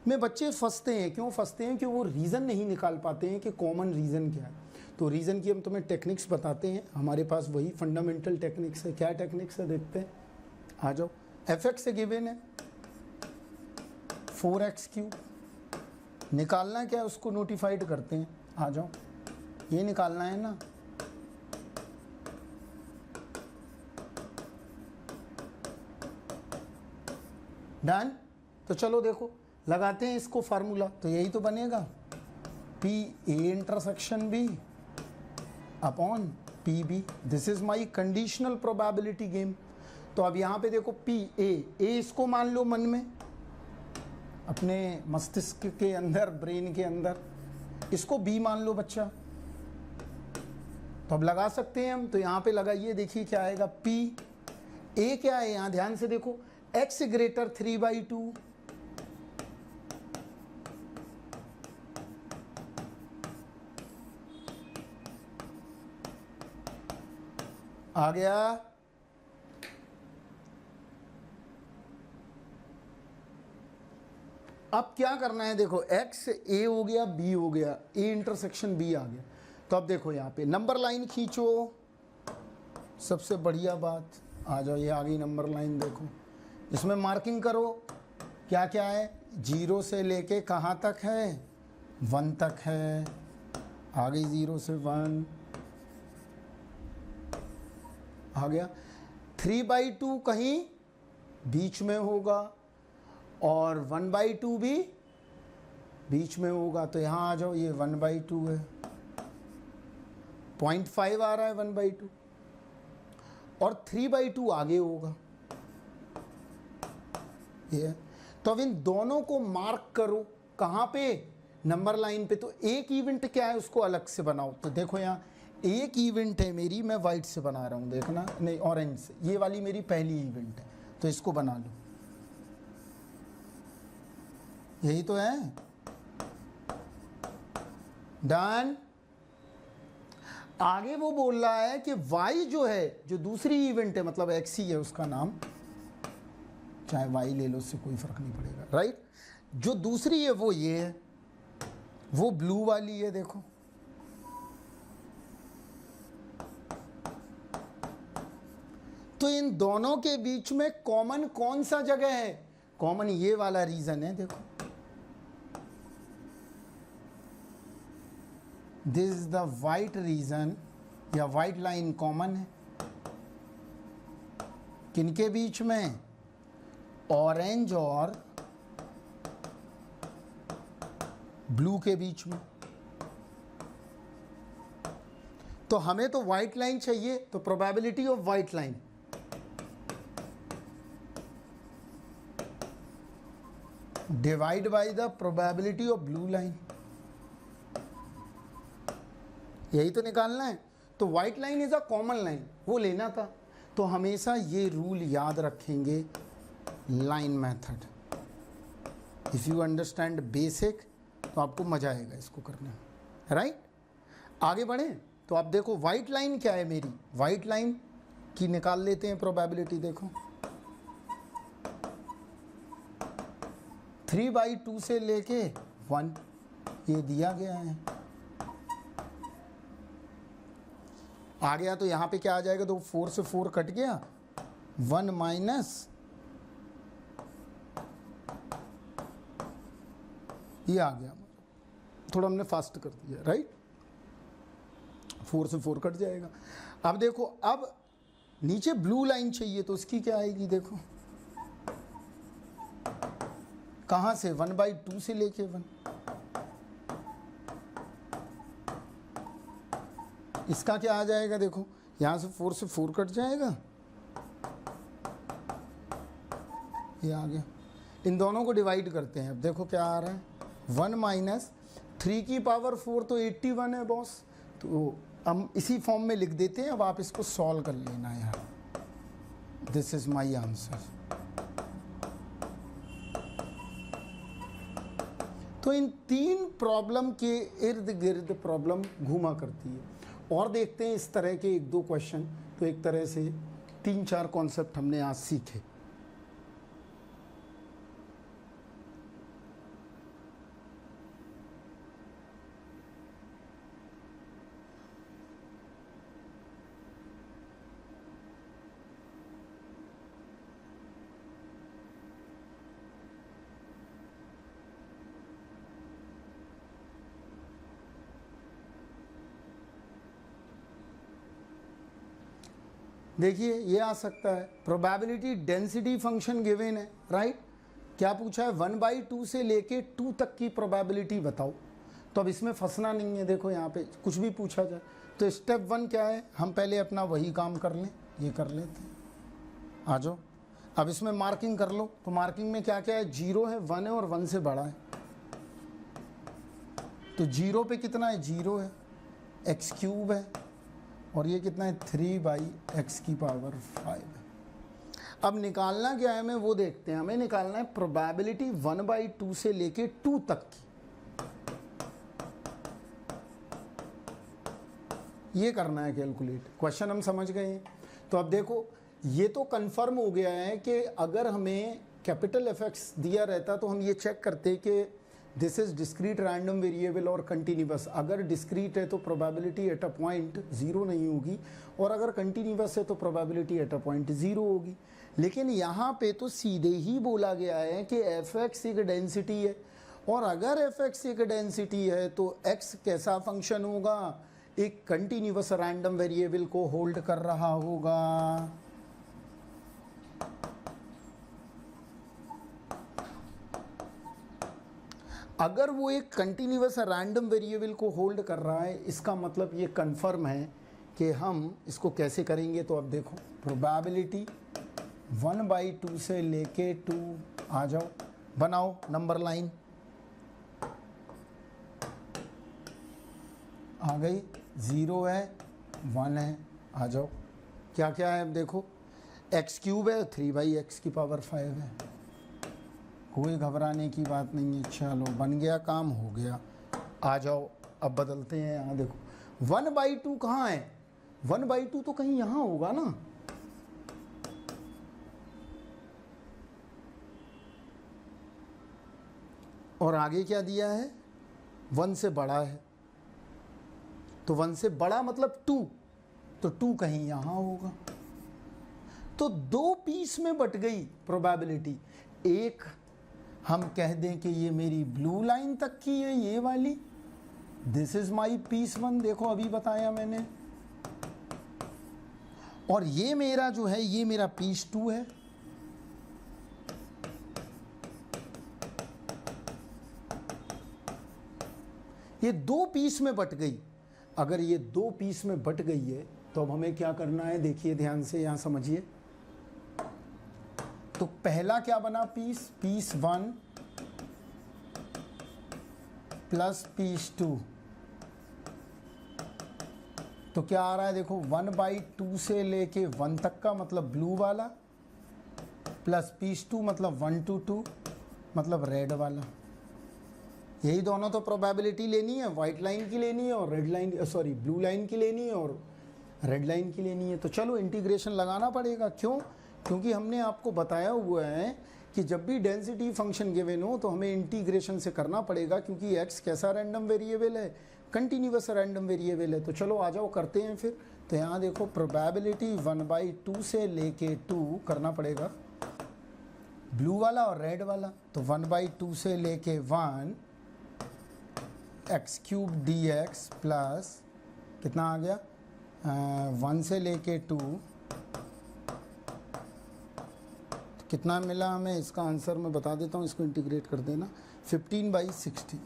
में बच्चे फंसते हैं। क्यों फंसते हैं, कि वो रीज़न नहीं निकाल पाते हैं कि कॉमन रीज़न क्या है। तो रीज़न की हम तुम्हें टेक्निक्स बताते हैं, हमारे पास वही फंडामेंटल टेक्निक्स है। क्या टेक्निक्स है देखते हैं, आ जाओ। fx से गिवन है 4x³, निकालना क्या है उसको नोटिफाइड करते हैं, आ जाओ, ये निकालना है ना। डन। तो चलो देखो लगाते हैं इसको फार्मूला, तो यही तो बनेगा P A intersection B upon PB। This is my conditional probability game. तो अब यहाँ पे देखो P A इसको मान लो मन में, अपने मस्तिष्क के अंदर, ब्रेन के अंदर, इसको B मान लो बच्चा। तो अब लगा सकते हैं हम, तो यहाँ पे लगाइए, देखिए क्या आएगा। P A क्या है, यहाँ ध्यान से देखो, x ग्रेटर 3/2, आ गया। अब क्या करना है, देखो x A हो गया, B हो गया, A इंटरसेक्शन B आ गया। तो अब देखो यहाँ पे नंबर लाइन खींचो, सबसे बढ़िया बात, आ जाओ, ये आ गई नंबर लाइन। देखो इसमें मार्किंग करो, क्या क्या है, 0 से लेके कहाँ तक है, 1 तक है, आ गई 0 से 1, आ गया। 3/2 कहीं बीच में होगा और 1/2 भी बीच में होगा, तो यहाँ आ जाओ, ये 1/2 है, 0.5 आ रहा है 1/2, और 3/2 आगे होगा ये। तो अब इन दोनों को मार्क करो, कहाँ पे, नंबर लाइन पे। तो एक इवेंट क्या है उसको अलग से बनाओ। तो देखो यहाँ एक इवेंट है मेरी, मैं वाइट से बना रहा हूँ, देखना, नहीं ऑरेंज से, ये वाली मेरी पहली इवेंट है, तो इसको बना लो, यही तो है। डन। आगे वो बोल रहा है कि y जो है, जो दूसरी इवेंट है, मतलब x ही है उसका नाम, चाहे y ले लो, उससे कोई फर्क नहीं पड़ेगा, राइट। जो दूसरी है वो ये है, वो ब्लू वाली है, देखो। तो इन दोनों के बीच में कॉमन कौन सा जगह है, कॉमन ये वाला रीजन है, देखो। This is the white region, या वाइट लाइन कॉमन है, किनके बीच में, ऑरेंज और ब्लू के बीच में। तो हमें तो व्हाइट लाइन चाहिए, तो probability of white line divide by the probability of blue line, यही तो निकालना है। तो white line is a common line, वो लेना था। तो हमेशा ये रूल याद रखेंगे, line method. If you understand basic तो आपको मजा आएगा इसको करने में, राइट। आगे बढ़े तो आप देखो व्हाइट लाइन क्या है मेरी, व्हाइट लाइन की निकाल लेते हैं प्रोबेबिलिटी। देखो 3/2 से लेके 1 ये दिया गया है। आ गया तो यहाँ पे क्या आ जाएगा, तो 4 से 4 कट गया, 1 माइनस ये आ गया। थोड़ा हमने फास्ट कर दिया, राइट। 4 से 4 कट जाएगा। अब देखो, अब नीचे ब्लू लाइन चाहिए तो उसकी क्या आएगी, देखो कहाँ से, 1/2 से लेके 1। इसका क्या आ जाएगा, देखो यहाँ से 4 से 4 कट जाएगा, ये आ गया। इन दोनों को डिवाइड करते हैं। अब देखो क्या आ रहा है, 1 माइनस 3 की पावर 4 तो 81 है बॉस। तो हम इसी फॉर्म में लिख देते हैं। अब आप इसको सॉल्व कर लेना यार, दिस इज माई आंसर। तो इन 3 प्रॉब्लम के इर्द गिर्द प्रॉब्लम घूमा करती है। और देखते हैं इस तरह के 1-2 क्वेश्चन। तो एक तरह से 3-4 कॉन्सेप्ट हमने आज सीखे। देखिए ये आ सकता है, प्रोबेबिलिटी डेंसिटी फंक्शन गिवन है, राइट। क्या पूछा है, 1/2 से लेके 2 तक की प्रोबेबिलिटी बताओ। तो अब इसमें फंसना नहीं है। देखो यहाँ पे कुछ भी पूछा जाए तो स्टेप 1 क्या है, हम पहले अपना वही काम कर लें, ये कर लेते हैं। आ जाओ, अब इसमें मार्किंग कर लो। तो मार्किंग में क्या क्या है, 0 है, 1 है और 1 से बड़ा है। तो 0 पे कितना है, 0 है, x³ है, और ये कितना है, 3/x⁵ है। अब निकालना क्या है, हमें वो देखते हैं। हमें निकालना है प्रोबेबिलिटी 1/2 से लेके 2 तक की। ये करना है कैलकुलेट। क्वेश्चन हम समझ गए हैं। तो अब देखो, ये तो कंफर्म हो गया है कि अगर हमें कैपिटल एफएक्स दिया रहता तो हम ये चेक करते कि this is discrete random variable और कंटिन्यूअस। अगर डिस्क्रीट है तो प्रोबेबिलिटी एट अ पॉइंट 0 नहीं होगी, और अगर कंटिन्यूअस है तो प्रोबेबिलिटी एट अ पॉइंट 0 होगी। लेकिन यहाँ पे तो सीधे ही बोला गया है कि एफ(x) एक डेंसिटी है, और अगर एफ(x) एक डेंसिटी है तो x कैसा फंक्शन होगा, एक कंटिन्यूअस रैंडम वेरिएबल को होल्ड कर रहा होगा। अगर वो एक कंटिन्यूअस रैंडम वेरिएबल को होल्ड कर रहा है, इसका मतलब ये कंफर्म है कि हम इसको कैसे करेंगे। तो अब देखो, प्रोबेबिलिटी 1/2 से लेके 2, आ जाओ बनाओ नंबर लाइन, आ गई, 0 है, 1 है, आ जाओ। क्या क्या है अब देखो, x³ है, 3/x⁵ है। कोई घबराने की बात नहीं है। चलो बन गया, काम हो गया। आ जाओ अब बदलते हैं। यहाँ देखो 1/2 कहाँ है, 1/2 तो कहीं यहाँ होगा ना। और आगे क्या दिया है, 1 से बड़ा है। तो 1 से बड़ा मतलब 2, तो 2 कहीं यहाँ होगा। तो 2 पीस में बट गई प्रोबेबिलिटी। एक हम कह दें कि ये मेरी ब्लू लाइन तक की है, ये वाली, दिस इज माई पीस 1, देखो अभी बताया मैंने। और ये मेरा जो है, ये मेरा पीस 2 है। ये दो पीस में बट गई। अगर ये दो पीस में बट गई है तो अब हमें क्या करना है, देखिए ध्यान से यहां समझिए। तो पहला क्या बना पीस, पीस 1 प्लस पीस 2, तो क्या आ रहा है देखो 1/2 से लेके 1 तक का मतलब ब्लू वाला, प्लस पीस 2 मतलब 1 to 2 मतलब रेड वाला। यही दोनों तो प्रोबेबिलिटी लेनी है, वाइट लाइन की लेनी है और red line, sorry blue line की लेनी है और रेड लाइन की लेनी है। तो चलो इंटीग्रेशन लगाना पड़ेगा। क्यों? क्योंकि हमने आपको बताया हुआ है कि जब भी डेंसिटी फंक्शन गिवन हो तो हमें इंटीग्रेशन से करना पड़ेगा, क्योंकि x कैसा रैंडम वेरिएबल है, कंटिन्यूअस रैंडम वेरिएबल है। तो चलो आ जाओ करते हैं फिर। तो यहाँ देखो प्रोबेबिलिटी 1/2 से लेके 2 करना पड़ेगा, ब्लू वाला और रेड वाला। तो 1/2 से लेके 1 x³ dx प्लस कितना आ गया 1 से लेके 2, तो कितना मिला हमें, इसका आंसर मैं बता देता हूँ, इसको इंटीग्रेट कर देना 15/60।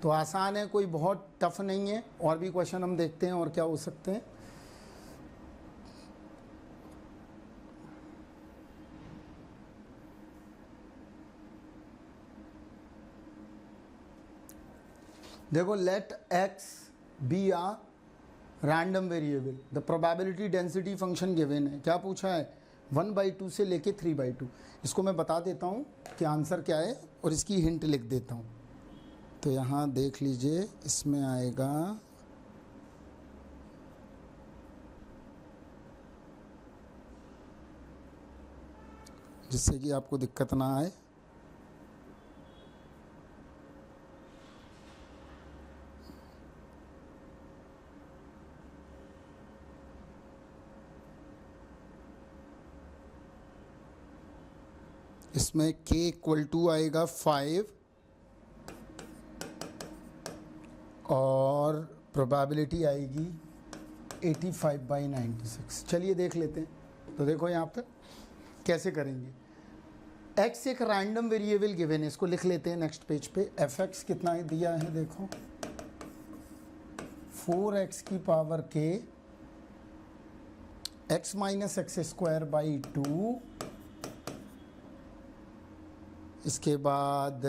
तो आसान है, कोई बहुत टफ नहीं है। और भी क्वेश्चन हम देखते हैं और क्या हो सकते हैं। देखो let x be a random variable, the probability density function given है। क्या पूछा है, 1/2 से लेके 3/2। इसको मैं बता देता हूँ कि आंसर क्या है और इसकी हिंट लिख देता हूँ। तो यहाँ देख लीजिए, इसमें आएगा जिससे कि आपको दिक्कत ना आए। इसमें k = आएगा 5 और प्रोबेबिलिटी आएगी 85/96। चलिए देख लेते हैं। तो देखो यहाँ पर कैसे करेंगे। x एक रैंडम वेरिएबल गिवन है, इसको लिख लेते हैं नेक्स्ट पेज पे। fx कितना है दिया है, देखो 4x⁻k x - x²/2, इसके बाद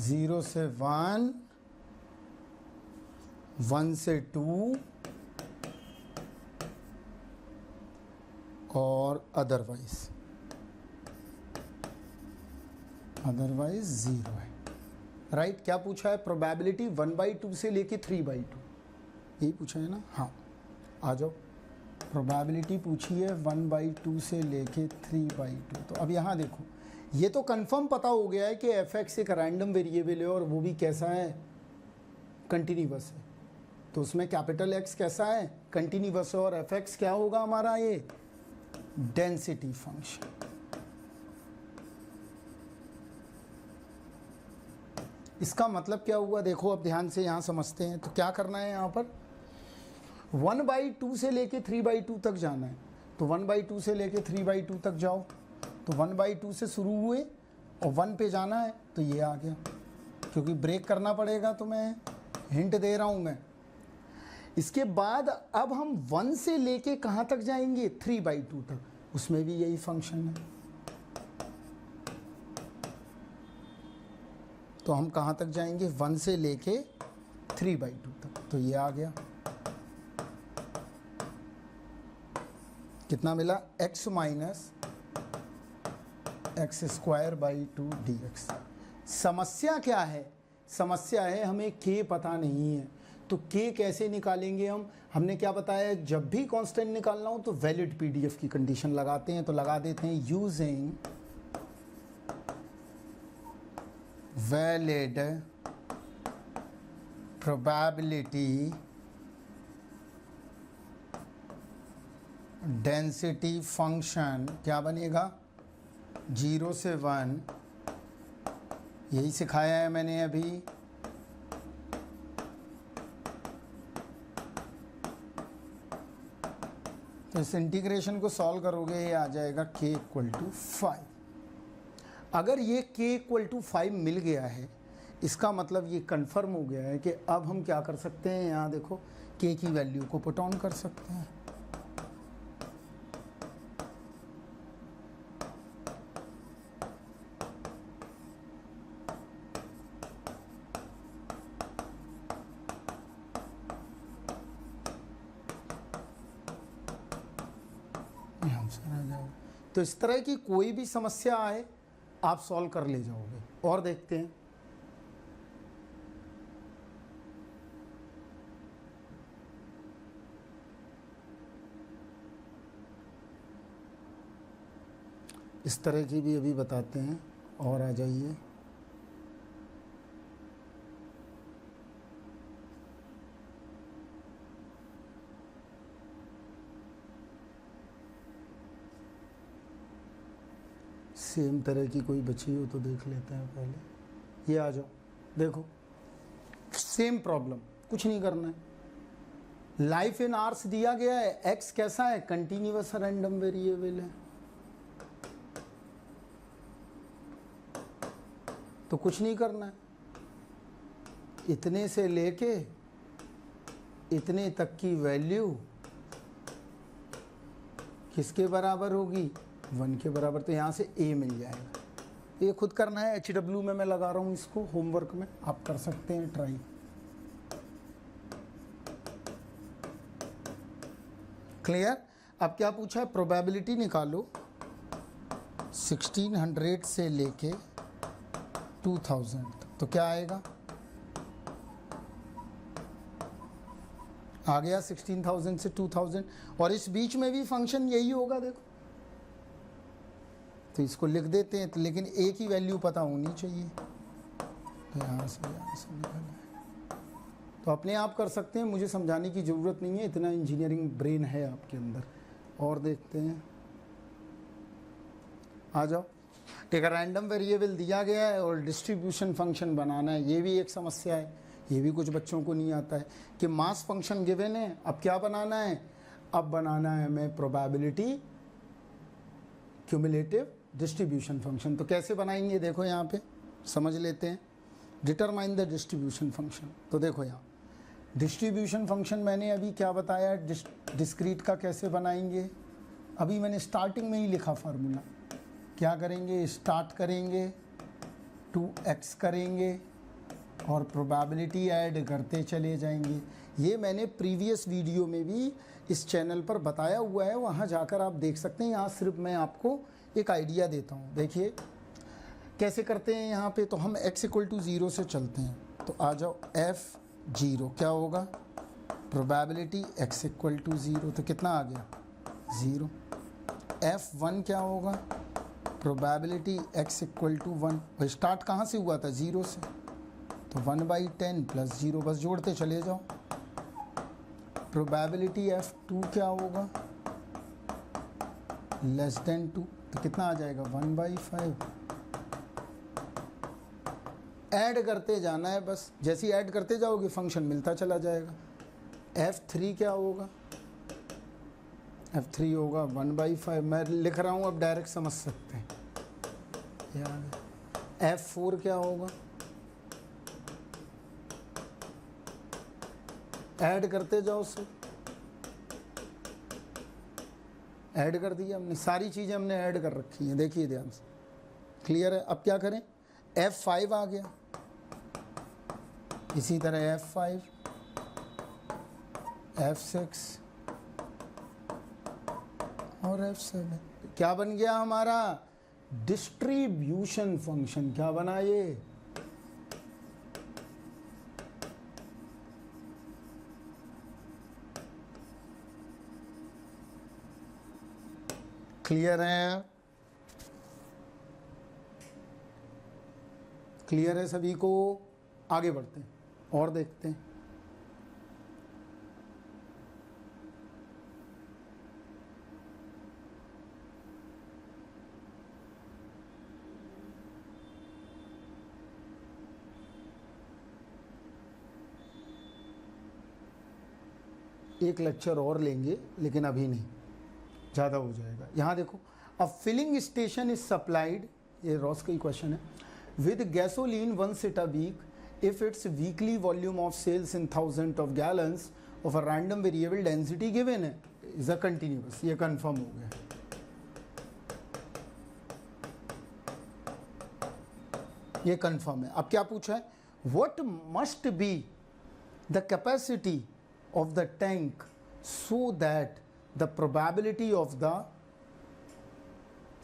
0 से 1, 1 से 2 और अदरवाइज 0 है। राइट, क्या पूछा है, प्रोबेबिलिटी 1/2 से लेके 3/2, यही पूछा है ना। हाँ आ जाओ, प्रोबेबिलिटी पूछी है 1/2 से लेके 3/2। तो अब यहाँ देखो, ये तो कंफर्म पता हो गया है कि fx एक रैंडम वेरिएबल है और वो भी कैसा है, कंटिन्यूअस है। तो उसमें कैपिटल X कैसा है, कंटिन्यूअस है, और fx क्या होगा हमारा, ये डेंसिटी फंक्शन। इसका मतलब क्या हुआ, देखो अब ध्यान से यहाँ समझते हैं। तो क्या करना है, यहाँ पर 1/2 से लेके 3/2 तक जाना है। तो 1/2 से लेके 3/2 तक जाओ, तो 1/2 से शुरू हुए और 1 पे जाना है, तो ये आ गया। क्योंकि ब्रेक करना पड़ेगा, तो मैं हिंट दे रहा हूँ मैं। इसके बाद अब हम 1 से लेके कहाँ तक जाएंगे, 3/2 तक, उसमें भी यही फंक्शन है। तो हम कहाँ तक जाएंगे, 1 से लेके 3/2 तक, तो ये आ गया। कितना मिला, x - x²/2 dx। समस्या क्या है, समस्या है हमें k पता नहीं है। तो k कैसे निकालेंगे हम, हमने क्या बताया, जब भी कांस्टेंट निकालना हो तो वैलिड पीडीएफ की कंडीशन लगाते हैं। तो लगा देते हैं using valid probability density function. क्या बनेगा, 0 से 1, यही सिखाया है मैंने अभी। तो इस इंटीग्रेशन को सॉल्व करोगे, ये आ जाएगा k = 5। अगर ये k = 5 मिल गया है, इसका मतलब ये कंफर्म हो गया है कि अब हम क्या कर सकते हैं, यहाँ देखो k की वैल्यू को पुट ऑन कर सकते हैं। तो इस तरह की कोई भी समस्या आए आप सॉल्व कर ले जाओगे। और देखते हैं, इस तरह की भी अभी बताते हैं। और आ जाइए, सेम तरह की कोई बची हो तो देख लेते हैं पहले। ये आ जाओ, देखो सेम प्रॉब्लम, कुछ नहीं करना है। लाइफ इन आवर्स दिया गया है, एक्स कैसा है, कंटिन्यूअस रैंडम वेरिएबल है, तो कुछ नहीं करना है। इतने से लेके इतने तक की वैल्यू किसके बराबर होगी, 1 के बराबर, तो यहाँ से a मिल जाएगा। ये खुद करना है, HW में मैं लगा रहा हूँ इसको, होमवर्क में आप कर सकते हैं ट्राई। क्लियर। अब क्या पूछा है, प्रोबेबिलिटी निकालो 1600 से लेके 2000 तक, तो क्या आएगा, आ गया 16,000 से 2000, और इस बीच में भी फंक्शन यही होगा, देखो तो इसको लिख देते हैं, तो लेकिन a की वैल्यू पता होनी चाहिए, तो यहाँ से निकल है। तो अपने आप कर सकते हैं, मुझे समझाने की ज़रूरत नहीं है, इतना इंजीनियरिंग ब्रेन है आपके अंदर। और देखते हैं, आ जाओ। एक रैंडम वेरिएबल दिया गया है और डिस्ट्रीब्यूशन फंक्शन बनाना है, ये भी एक समस्या है, ये भी कुछ बच्चों को नहीं आता है कि मास फंक्शन गिवन है, अब क्या बनाना है, अब बनाना है हमें प्रोबेबिलिटी क्यूमुलेटिव डिस्ट्रीब्यूशन फंक्शन। तो कैसे बनाएंगे, देखो यहाँ पे समझ लेते हैं। डिटरमाइन द डिस्ट्रीब्यूशन फंक्शन, तो देखो यहाँ डिस्ट्रीब्यूशन फंक्शन मैंने अभी क्या बताया, डिस्क्रीट का कैसे बनाएंगे, अभी मैंने स्टार्टिंग में ही लिखा फार्मूला। क्या करेंगे, स्टार्ट करेंगे, 2x करेंगे और प्रोबेबिलिटी ऐड करते चले जाएंगे। ये मैंने प्रीवियस वीडियो में भी इस चैनल पर बताया हुआ है, वहाँ जाकर आप देख सकते हैं। यहाँ सिर्फ मैं आपको एक आइडिया देता हूँ, देखिए कैसे करते हैं यहाँ पे। तो हम x = 0 से चलते हैं, तो आ जाओ f0 क्या होगा, प्रोबेबिलिटी x = 0, तो कितना आ गया 0। f1 क्या होगा, प्रोबेबिलिटी x = 1, भाई स्टार्ट कहाँ से हुआ था, 0 से, तो 1/10 + 0, बस जोड़ते चले जाओ। प्रोबेबिलिटी f2 क्या होगा, <2, तो कितना आ जाएगा 1/5। ऐड करते जाना है, बस जैसे ही ऐड करते जाओगे फंक्शन मिलता चला जाएगा। f3 क्या होगा, f3 होगा 1/5, मैं लिख रहा हूँ, अब डायरेक्ट समझ सकते हैं। f4 क्या होगा, ऐड करते जाओ, उससे ऐड कर दिया हमने, सारी चीज़ें हमने ऐड कर रखी हैं, देखिए ध्यान से, क्लियर है। अब क्या करें, f5 आ गया, इसी तरह f5, f6 और f7, क्या बन गया हमारा डिस्ट्रीब्यूशन फंक्शन। क्या बना ये, क्लियर है, क्लियर है सभी को। आगे बढ़ते हैं और देखते हैं। एक लेक्चर और लेंगे, लेकिन अभी नहीं, ज़्यादा हो जाएगा। यहाँ देखो, a filling station is supplied ये रॉस का ही क्वेश्चन है। With gasoline one seat a week if its weekly volume of sales in thousands of gallons of a random variable density given है is a continuous, ये confirm हो गया। ये confirm है। अब क्या पूछा है, what must be the capacity of the tank so that the probability of the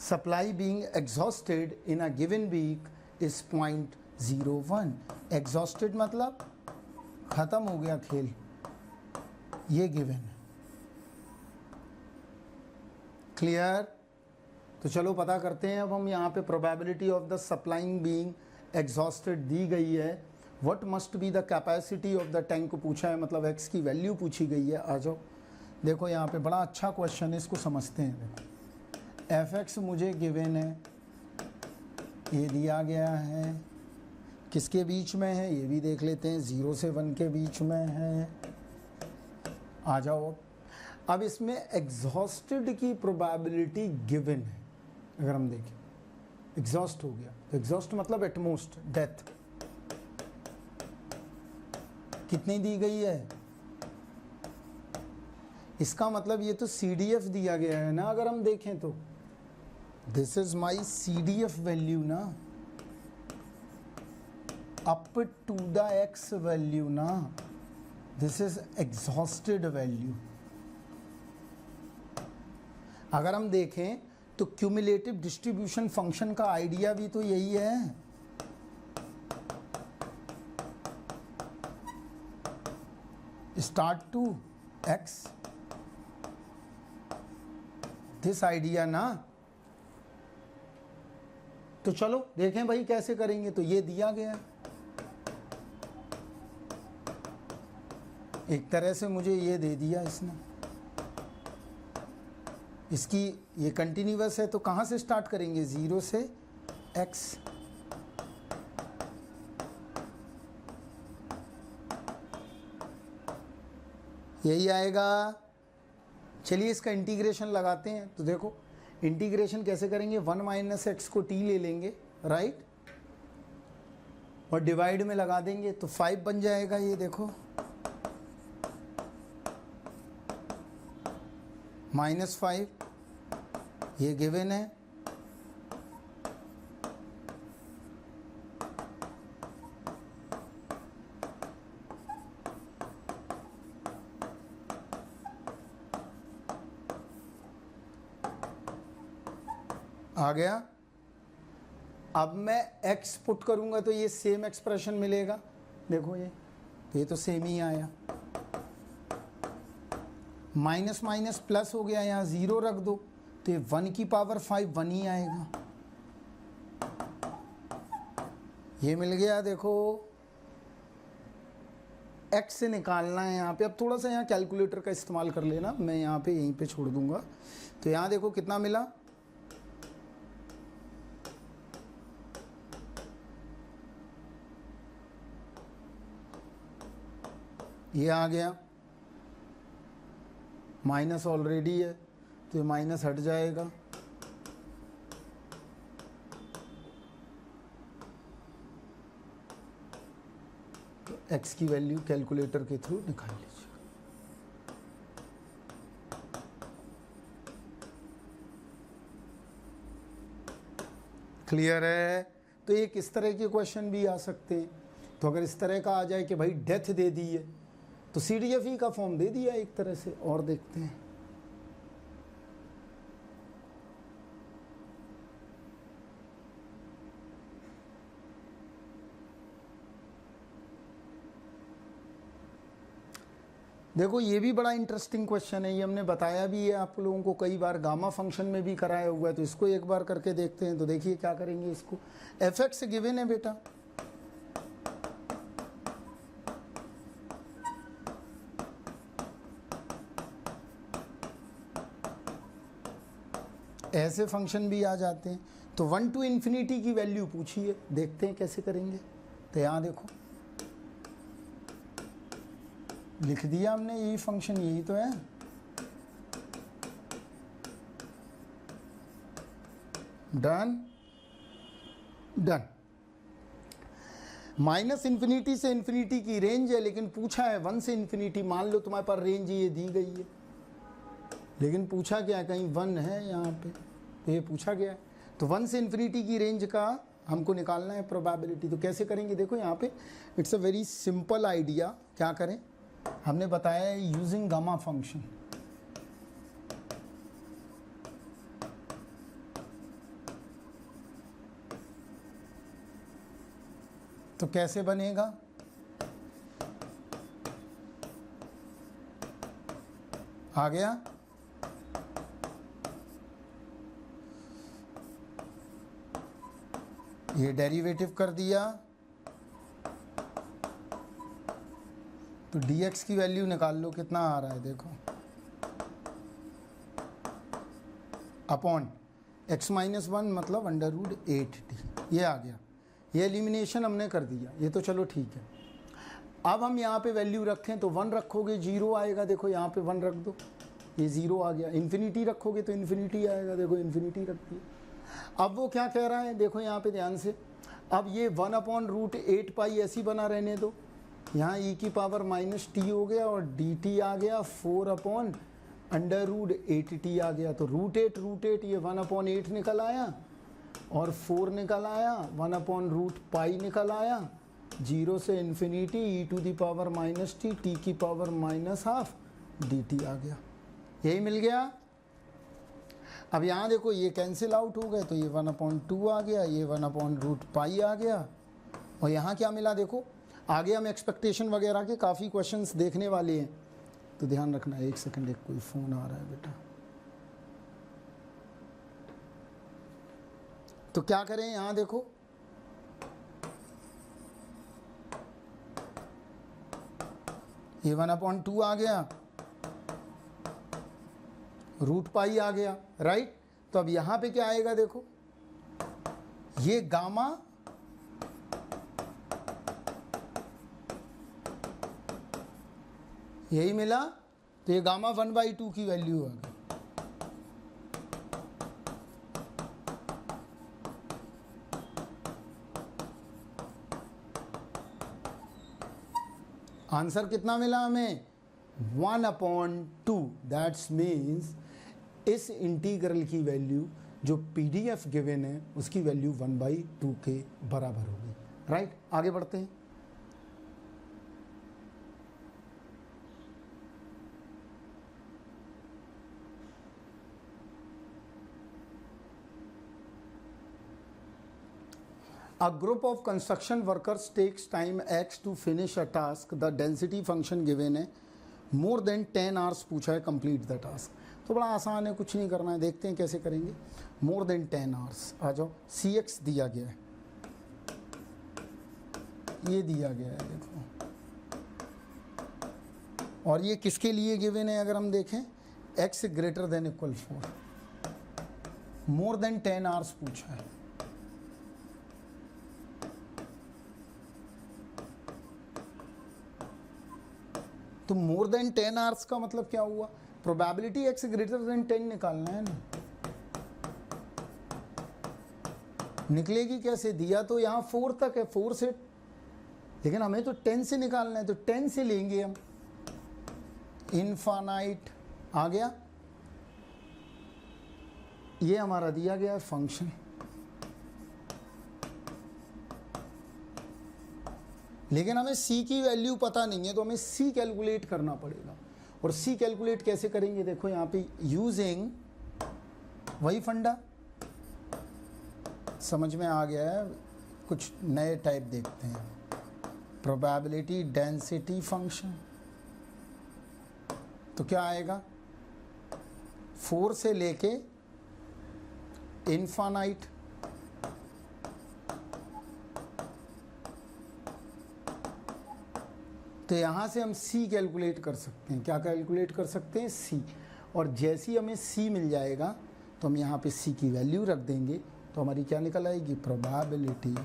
supply being exhausted in a given week is 0.01। Exhausted मतलब खत्म हो गया खेल, ये गिवन है। क्लियर? तो चलो पता करते हैं अब हम। यहाँ पे probability of the supplying being exhausted दी गई है। What must be the capacity of the tank को पूछा है, मतलब एक्स की वैल्यू पूछी गई है। आ जाओ देखो, यहाँ पे बड़ा अच्छा क्वेश्चन है, इसको समझते हैं। देखो एफ एक्स मुझे गिवन है, ये दिया गया है, किसके बीच में है ये भी देख लेते हैं, 0 से 1 के बीच में है। आ जाओ अब इसमें एग्जॉस्टेड की प्रोबेबिलिटी गिवन है। अगर हम देखें एग्जॉस्ट हो गया, तो एग्जॉस्ट मतलब एटमोस्ट डेथ कितनी दी गई है, इसका मतलब ये तो CDF दिया गया है ना। अगर हम देखें तो this is my CDF value ना, up to the x value ना, दिस इज एग्जॉस्टेड वैल्यू। अगर हम देखें तो क्यूमुलेटिव डिस्ट्रीब्यूशन फंक्शन का आइडिया भी तो यही है। Start to x, this idea ना। तो चलो देखें भाई कैसे करेंगे। तो ये दिया गया, एक तरह से मुझे ये दे दिया इसने, इसकी ये कंटिन्यूअस है। तो कहाँ से स्टार्ट करेंगे, 0 से x। यही आएगा। चलिए इसका इंटीग्रेशन लगाते हैं। तो देखो इंटीग्रेशन कैसे करेंगे, 1 - x को t ले लेंगे, राइट, और डिवाइड में लगा देंगे तो 5 बन जाएगा। ये देखो -5, ये गिवन है। आ गया। अब मैं x पुट करूंगा तो ये सेम एक्सप्रेशन मिलेगा। देखो ये तो सेम ही आया। माइनस माइनस प्लस हो गया, यहाँ 0 रख दो तो ये 1 की पावर 5 1 ही आएगा। ये मिल गया। देखो x से निकालना है यहाँ पे। अब थोड़ा सा यहाँ कैलकुलेटर का इस्तेमाल कर लेना, मैं यहाँ पे यहीं पे छोड़ दूंगा। तो यहाँ देखो कितना मिला, ये आ गया। माइनस ऑलरेडी है तो ये माइनस हट जाएगा। तो x की वैल्यू कैलकुलेटर के थ्रू निकाल लीजिए। क्लियर है? तो एक इस तरह के क्वेश्चन भी आ सकते हैं। तो अगर इस तरह का आ जाए कि भाई डेथ दे दी है तो CDFE का फॉर्म दे दिया एक तरह से। और देखते हैं, देखो ये भी बड़ा इंटरेस्टिंग क्वेश्चन है। ये हमने बताया भी है आप लोगों को कई बार, गामा फंक्शन में भी कराया हुआ है। तो इसको एक बार करके देखते हैं। तो देखिए क्या करेंगे इसको। fx गिवन है बेटा, ऐसे फंक्शन भी आ जाते हैं। तो 1 to ∞ की वैल्यू पूछी है, देखते हैं कैसे करेंगे। तो यहाँ देखो लिख दिया हमने, यही फंक्शन यही तो है। डन। डन। माइनस इन्फिनिटी से इन्फिनिटी की रेंज है, लेकिन पूछा है 1 से इन्फिनिटी। मान लो तुम्हारे पास रेंज ये दी गई है, लेकिन पूछा क्या है, कहीं 1 है यहाँ पे, तो ये पूछा गया है। तो 1 से इन्फिनिटी की रेंज का हमको निकालना है प्रोबेबिलिटी। तो कैसे करेंगे, देखो यहाँ पे it's a very simple idea. क्या करें, हमने बताया है यूजिंग गामा फंक्शन। तो कैसे बनेगा, आ गया, ये डेरिवेटिव कर दिया, तो dx की वैल्यू निकाल लो, कितना आ रहा है देखो, अपॉन x माइनस 1 मतलब √8t, ये आ गया। ये एलिमिनेशन हमने कर दिया, ये तो चलो ठीक है। अब हम यहाँ पे वैल्यू रखें तो 1 रखोगे 0 आएगा, देखो यहाँ पे 1 रख दो, ये 0 आ गया। इन्फिनिटी रखोगे तो इन्फिनिटी आएगा, देखो इन्फिनिटी रख दिया। अब वो क्या कह रहा है, देखो यहाँ पे ध्यान से, अब ये 1/√8 पाई ऐसी बना रहने दो, यहाँ e की पावर -t हो गया और dt आ गया 4/√8t आ गया। तो √8 ये 1/8 निकल आया और 4 निकल आया, 1/√π निकल आया, 0 से इन्फिनिटी e⁻⁻t t की पावर -12 dt आ गया, यही मिल गया। अब यहाँ देखो ये कैंसिल आउट हो गए, तो ये 1/2 आ गया, ये 1/√π आ गया, और यहाँ क्या मिला देखो। आगे हम एक्सपेक्टेशन वगैरह के काफ़ी क्वेश्चंस देखने वाले हैं, तो ध्यान रखना। एक सेकंड, एक कोई फ़ोन आ रहा है बेटा। तो क्या करें, यहाँ देखो ये 1/2 आ गया, √π आ गया, राइट। तो अब यहाँ पे क्या आएगा देखो, ये गामा यही मिला, तो ये गामा 1/2 की वैल्यू आ गई। आंसर कितना मिला हमें, 1/2। दैट्स मीन्स इस इंटीग्रल की वैल्यू जो PDF गिवन है उसकी वैल्यू 1/2 के बराबर होगी, राइट। आगे बढ़ते हैं। A group of construction workers takes time x to finish a task. The density function given है, more than 10 hours पूछा है, complete the task। तो बड़ा आसान है, कुछ नहीं करना है, देखते हैं कैसे करेंगे। more than 10 hours आ जाओ, cx दिया गया है, ये दिया गया है देखो, और ये किसके लिए गिवन है अगर हम देखें, x greater than equal 4, more than 10 hours पूछा है। तो मोर देन 10 आवर्स का मतलब क्या हुआ, प्रोबेबिलिटी x ग्रेटर देन 10 निकालना है ना। निकलेगी कैसे, दिया तो यहाँ 4 तक है, 4 से, लेकिन हमें तो 10 से निकालना है, तो 10 से लेंगे हम, इनफाइनाइट आ गया। ये हमारा दिया गया है फंक्शन, लेकिन हमें c की वैल्यू पता नहीं है, तो हमें c कैलकुलेट करना पड़ेगा। और c कैलकुलेट कैसे करेंगे, देखो यहाँ पे यूजिंग वही फंडा, समझ में आ गया है। कुछ नए टाइप देखते हैं, प्रोबेबिलिटी डेंसिटी फंक्शन। तो क्या आएगा, 4 से लेके इनफाइनाइट, तो यहाँ से हम c कैलकुलेट कर सकते हैं। क्या कैलकुलेट कर सकते हैं, c। और जैसे ही हमें c मिल जाएगा तो हम यहाँ पे c की वैल्यू रख देंगे, तो हमारी क्या निकल आएगी, प्रोबेबिलिटी।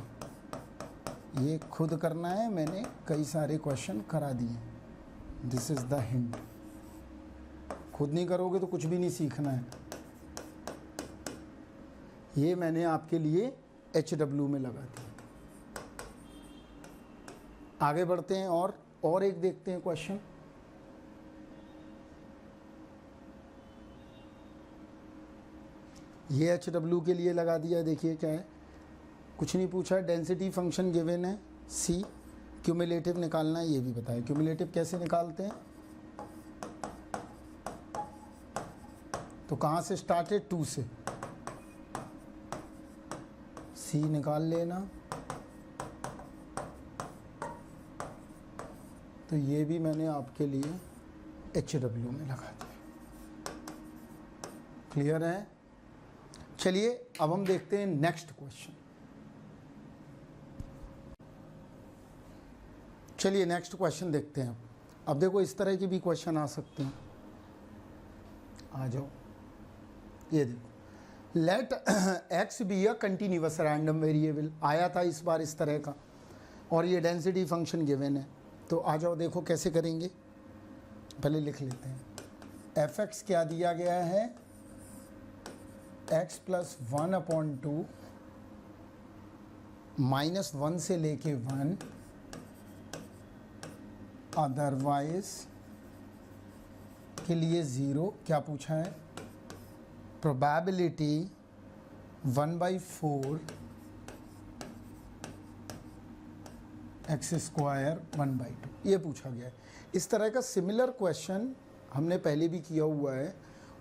ये खुद करना है, मैंने कई सारे क्वेश्चन करा दिए, दिस इज़ द हिंट। खुद नहीं करोगे तो कुछ भी नहीं सीखना है। ये मैंने आपके लिए HW में लगा दिया। आगे बढ़ते हैं और एक देखते हैं क्वेश्चन। ये HW के लिए लगा दिया। देखिए क्या है, कुछ नहीं पूछा है, डेंसिटी फंक्शन गिवन है C, क्यूमुलेटिव निकालना है ये भी बताया। क्यूमुलेटिव कैसे निकालते हैं, तो कहाँ से स्टार्ट है, 2 से C निकाल लेना। तो ये भी मैंने आपके लिए HW में लगा दिया। क्लियर है। चलिए अब हम देखते हैं नेक्स्ट क्वेश्चन। चलिए नेक्स्ट क्वेश्चन देखते हैं। अब देखो इस तरह के भी क्वेश्चन आ सकते हैं। आ जाओ, ये देखो, let x be a continuous random variable. आया था इस बार इस तरह का, और ये डेंसिटी फंक्शन गिवन है। तो आ जाओ देखो कैसे करेंगे, पहले लिख लेते हैं। fx क्या दिया गया है, x प्लस 1/2 -1 से लेके 1, अदरवाइज के लिए 0। क्या पूछा है, प्रोबेबिलिटी 1/4 x स्क्वायर 1/2, ये पूछा गया है। इस तरह का सिमिलर क्वेश्चन हमने पहले भी किया हुआ है,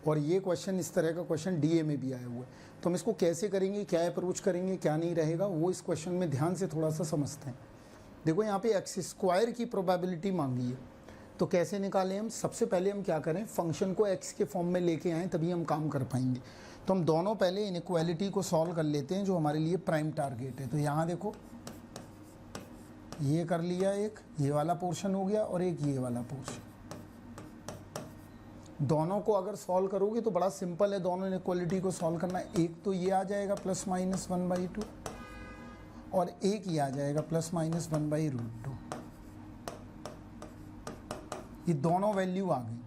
और ये क्वेश्चन इस तरह का क्वेश्चन DA में भी आया हुआ है। तो हम इसको कैसे करेंगे, क्या अप्रोच करेंगे, क्या नहीं रहेगा, वो इस क्वेश्चन में ध्यान से थोड़ा सा समझते हैं। देखो यहाँ पे x स्क्वायर की प्रोबेबिलिटी मांगी है, तो कैसे निकालें हम। सबसे पहले हम क्या करें, फंक्शन को x के फॉर्म में लेके आएँ, तभी हम काम कर पाएंगे। तो हम दोनों पहले इनइक्वालिटी को सॉल्व कर लेते हैं, जो हमारे लिए प्राइम टारगेट है। तो यहाँ देखो, ये कर लिया, एक ये वाला पोर्शन हो गया और एक ये वाला पोर्शन। दोनों को अगर सॉल्व करोगे तो बड़ा सिंपल है दोनों इनइक्वालिटी को सॉल्व करना। एक तो ये आ जाएगा ±1/2, और एक ये आ जाएगा ±1/√2। ये दोनों वैल्यू आ गई।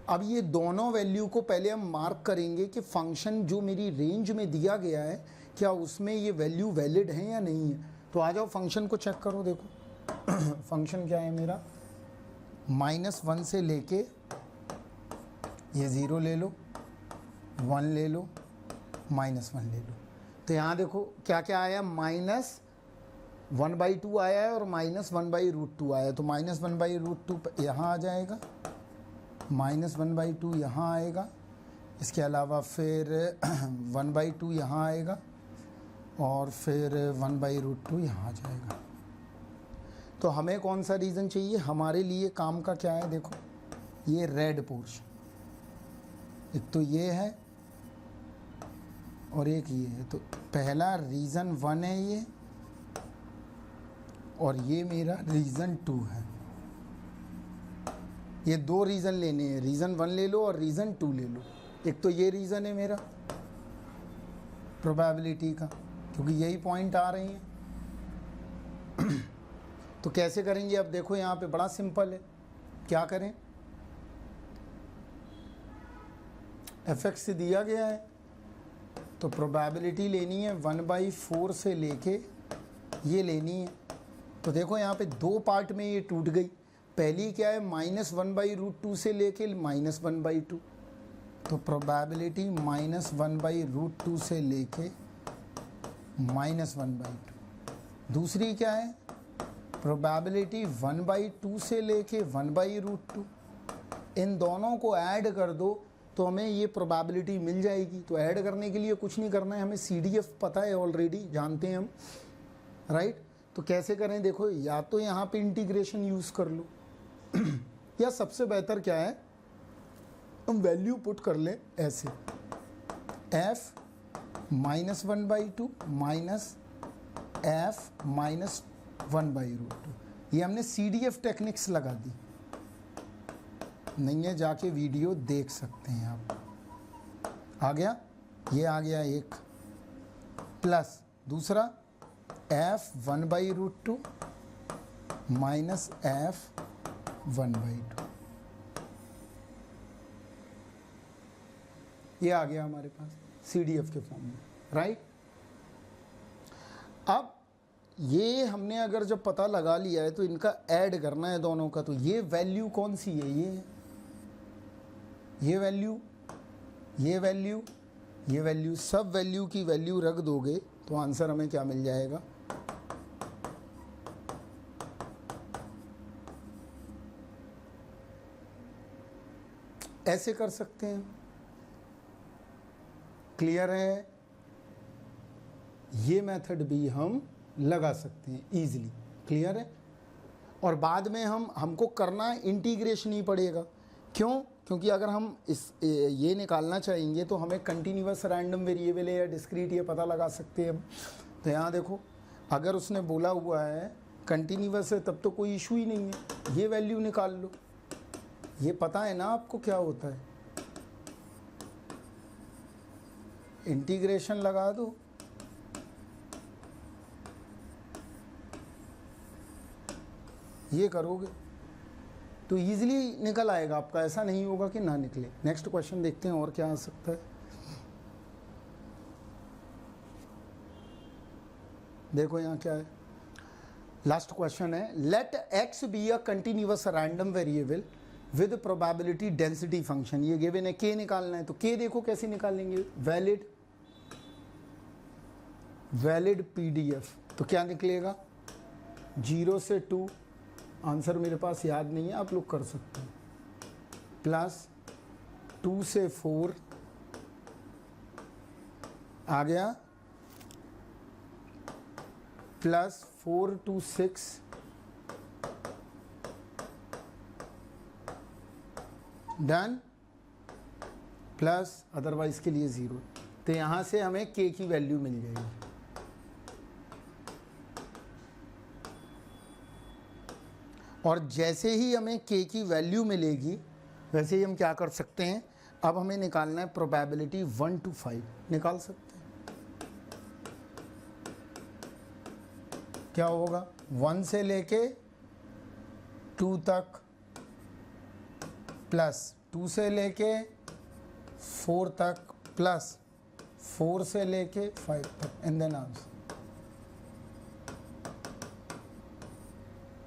अब ये दोनों वैल्यू को पहले हम मार्क करेंगे कि फंक्शन जो मेरी रेंज में दिया गया है, क्या उसमें ये वैल्यू वैलिड है या नहीं है। तो आ जाओ फंक्शन को चेक करो। देखो फंक्शन क्या है मेरा, -1 से लेके ये 0 ले लो, 1 ले लो, -1 ले लो। तो यहाँ देखो क्या क्या आया, -1/2 आया है और -1/√2 आया है। तो -1/√2 यहाँ आ जाएगा, -1/2 यहाँ आएगा, इसके अलावा फिर 1/2 यहाँ आएगा, और फिर 1/√2 यहाँ आ जाएगा। तो हमें कौन सा रीज़न चाहिए, हमारे लिए काम का क्या है, देखो ये रेड पोर्शन, एक तो ये है और एक ये है। तो पहला रीज़न 1 है ये, और ये मेरा रीज़न 2 है। ये दो रीज़न लेने हैं, रीज़न 1 ले लो और रीज़न 2 ले लो। एक तो ये रीज़न है मेरा प्रोबेबिलिटी का, क्योंकि यही पॉइंट आ रही हैं। तो कैसे करेंगे, अब देखो यहाँ पे बड़ा सिंपल है। क्या करें, fx से दिया गया है, तो प्रोबेबिलिटी लेनी है 1/4 से लेके ये लेनी है। तो देखो यहाँ पे दो पार्ट में ये टूट गई। पहली क्या है, -1/√2 से लेके -1/2। तो प्रोबेबिलिटी -1/√2 से लेके -1/2। दूसरी क्या है, प्रोबेबिलिटी 1/2 से लेके 1/√2। इन दोनों को ऐड कर दो तो हमें ये प्रोबेबिलिटी मिल जाएगी। तो ऐड करने के लिए कुछ नहीं करना है, हमें CDF पता है ऑलरेडी, जानते हैं हम, राइट। तो कैसे करें, देखो या तो यहाँ पे इंटीग्रेशन यूज़ कर लो या सबसे बेहतर क्या है, हम वैल्यू पुट कर लें ऐसे, f -1/2 माइनस f -1/√2। ये हमने CDF टेक्निक्स लगा दी, नहीं है जाके वीडियो देख सकते हैं आप। आ गया, ये आ गया एक, प्लस दूसरा f 1/√2 माइनस f 1/2। ये आ गया हमारे पास CDF के फॉर्म में, राइट। अब ये हमने अगर जब पता लगा लिया है तो इनका ऐड करना है दोनों का, तो ये वैल्यू कौन सी है, ये वैल्यू, ये वैल्यू, ये वैल्यू, सब वैल्यू की वैल्यू रख दोगे तो आंसर हमें क्या मिल जाएगा, ऐसे कर सकते हैं। क्लियर है? ये मेथड भी हम लगा सकते हैं इजीली। क्लियर है? और बाद में हमको करना इंटीग्रेशन ही पड़ेगा। क्यों? क्योंकि अगर हम ये निकालना चाहेंगे तो हमें कंटिन्यूअस रैंडम वेरिएबल है या डिस्क्रीट ये पता लगा सकते हैं हम। तो यहाँ देखो, अगर उसने बोला हुआ है कंटिन्यूअस है तब तो कोई इशू ही नहीं है, ये वैल्यू निकाल लो। ये पता है ना आपको क्या होता है, इंटीग्रेशन लगा दो, ये करोगे तो इजीली निकल आएगा आपका, ऐसा नहीं होगा कि ना निकले। नेक्स्ट क्वेश्चन देखते हैं और क्या आ सकता है। देखो यहाँ क्या है, लास्ट क्वेश्चन है, let X be a continuous random variable with probability density function. ये गिवन है, के निकालना है, तो के देखो कैसे निकालेंगे, वैलिड पीडीएफ। तो क्या निकलेगा, 0 से 2, आंसर मेरे पास याद नहीं है, आप लोग कर सकते हैं, प्लस 2 से 4 आ गया, plus 4 to 6 done, plus otherwise के लिए 0। तो यहाँ से हमें के की वैल्यू मिल जाएगी। और जैसे ही हमें के की वैल्यू मिलेगी वैसे ही हम क्या कर सकते हैं, अब हमें निकालना है प्रोबेबिलिटी 1 to 5 निकाल सकते हैं। क्या होगा, 1 से लेके 2 तक, प्लस 2 से लेके 4 तक, प्लस 4 से लेके 5 तक, एंड देन आंसर।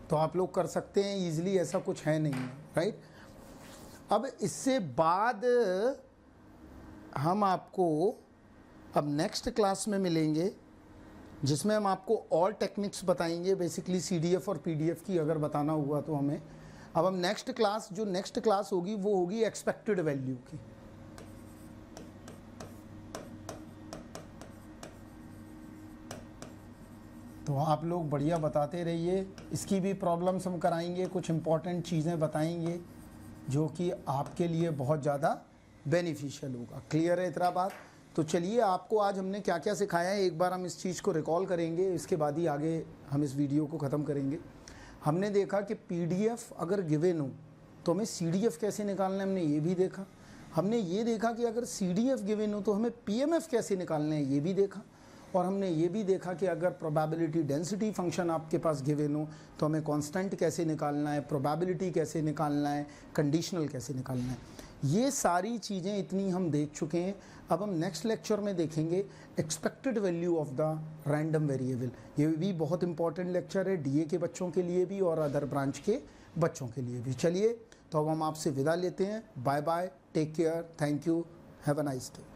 तो आप लोग कर सकते हैं इजीली, ऐसा कुछ है नहीं है, राइट। अब इससे बाद हम आपको अब नेक्स्ट क्लास में मिलेंगे जिसमें हम आपको और टेक्निक्स बताएंगे, बेसिकली सीडीएफ और पीडीएफ की अगर बताना हुआ तो हमें। अब हम नेक्स्ट क्लास होगी वो होगी एक्सपेक्टेड वैल्यू की। तो आप लोग बढ़िया बताते रहिए, इसकी भी प्रॉब्लम्स हम कराएंगे, कुछ इंपॉर्टेंट चीज़ें बताएंगे जो कि आपके लिए बहुत ज़्यादा बेनिफिशियल होगा। क्लियर है इतना बात? तो चलिए, आपको आज हमने क्या क्या सिखाया है एक बार हम इस चीज़ को रिकॉल करेंगे, इसके बाद ही आगे हम इस वीडियो को ख़त्म करेंगे। हमने देखा कि पीडीएफ अगर गिवन हो तो हमें सीडीएफ कैसे निकालना है, हमने ये भी देखा। हमने ये देखा कि अगर सीडीएफ गिवन हो तो हमें पीएमएफ कैसे निकालना है, ये भी देखा। और हमने ये भी देखा कि अगर प्रोबेबिलिटी डेंसिटी फंक्शन आपके पास गिवन हो तो हमें कांस्टेंट कैसे निकालना है, प्रोबेबिलिटी कैसे निकालना है, कंडीशनल कैसे निकालना है। ये सारी चीज़ें इतनी हम देख चुके हैं। अब हम नेक्स्ट लेक्चर में देखेंगे expected value of the random variable. ये भी बहुत इंपॉर्टेंट लेक्चर है डीए के बच्चों के लिए भी और अदर ब्रांच के बच्चों के लिए भी। चलिए, तो अब हम आपसे विदा लेते हैं। Bye bye, take care, thank you, have a nice day.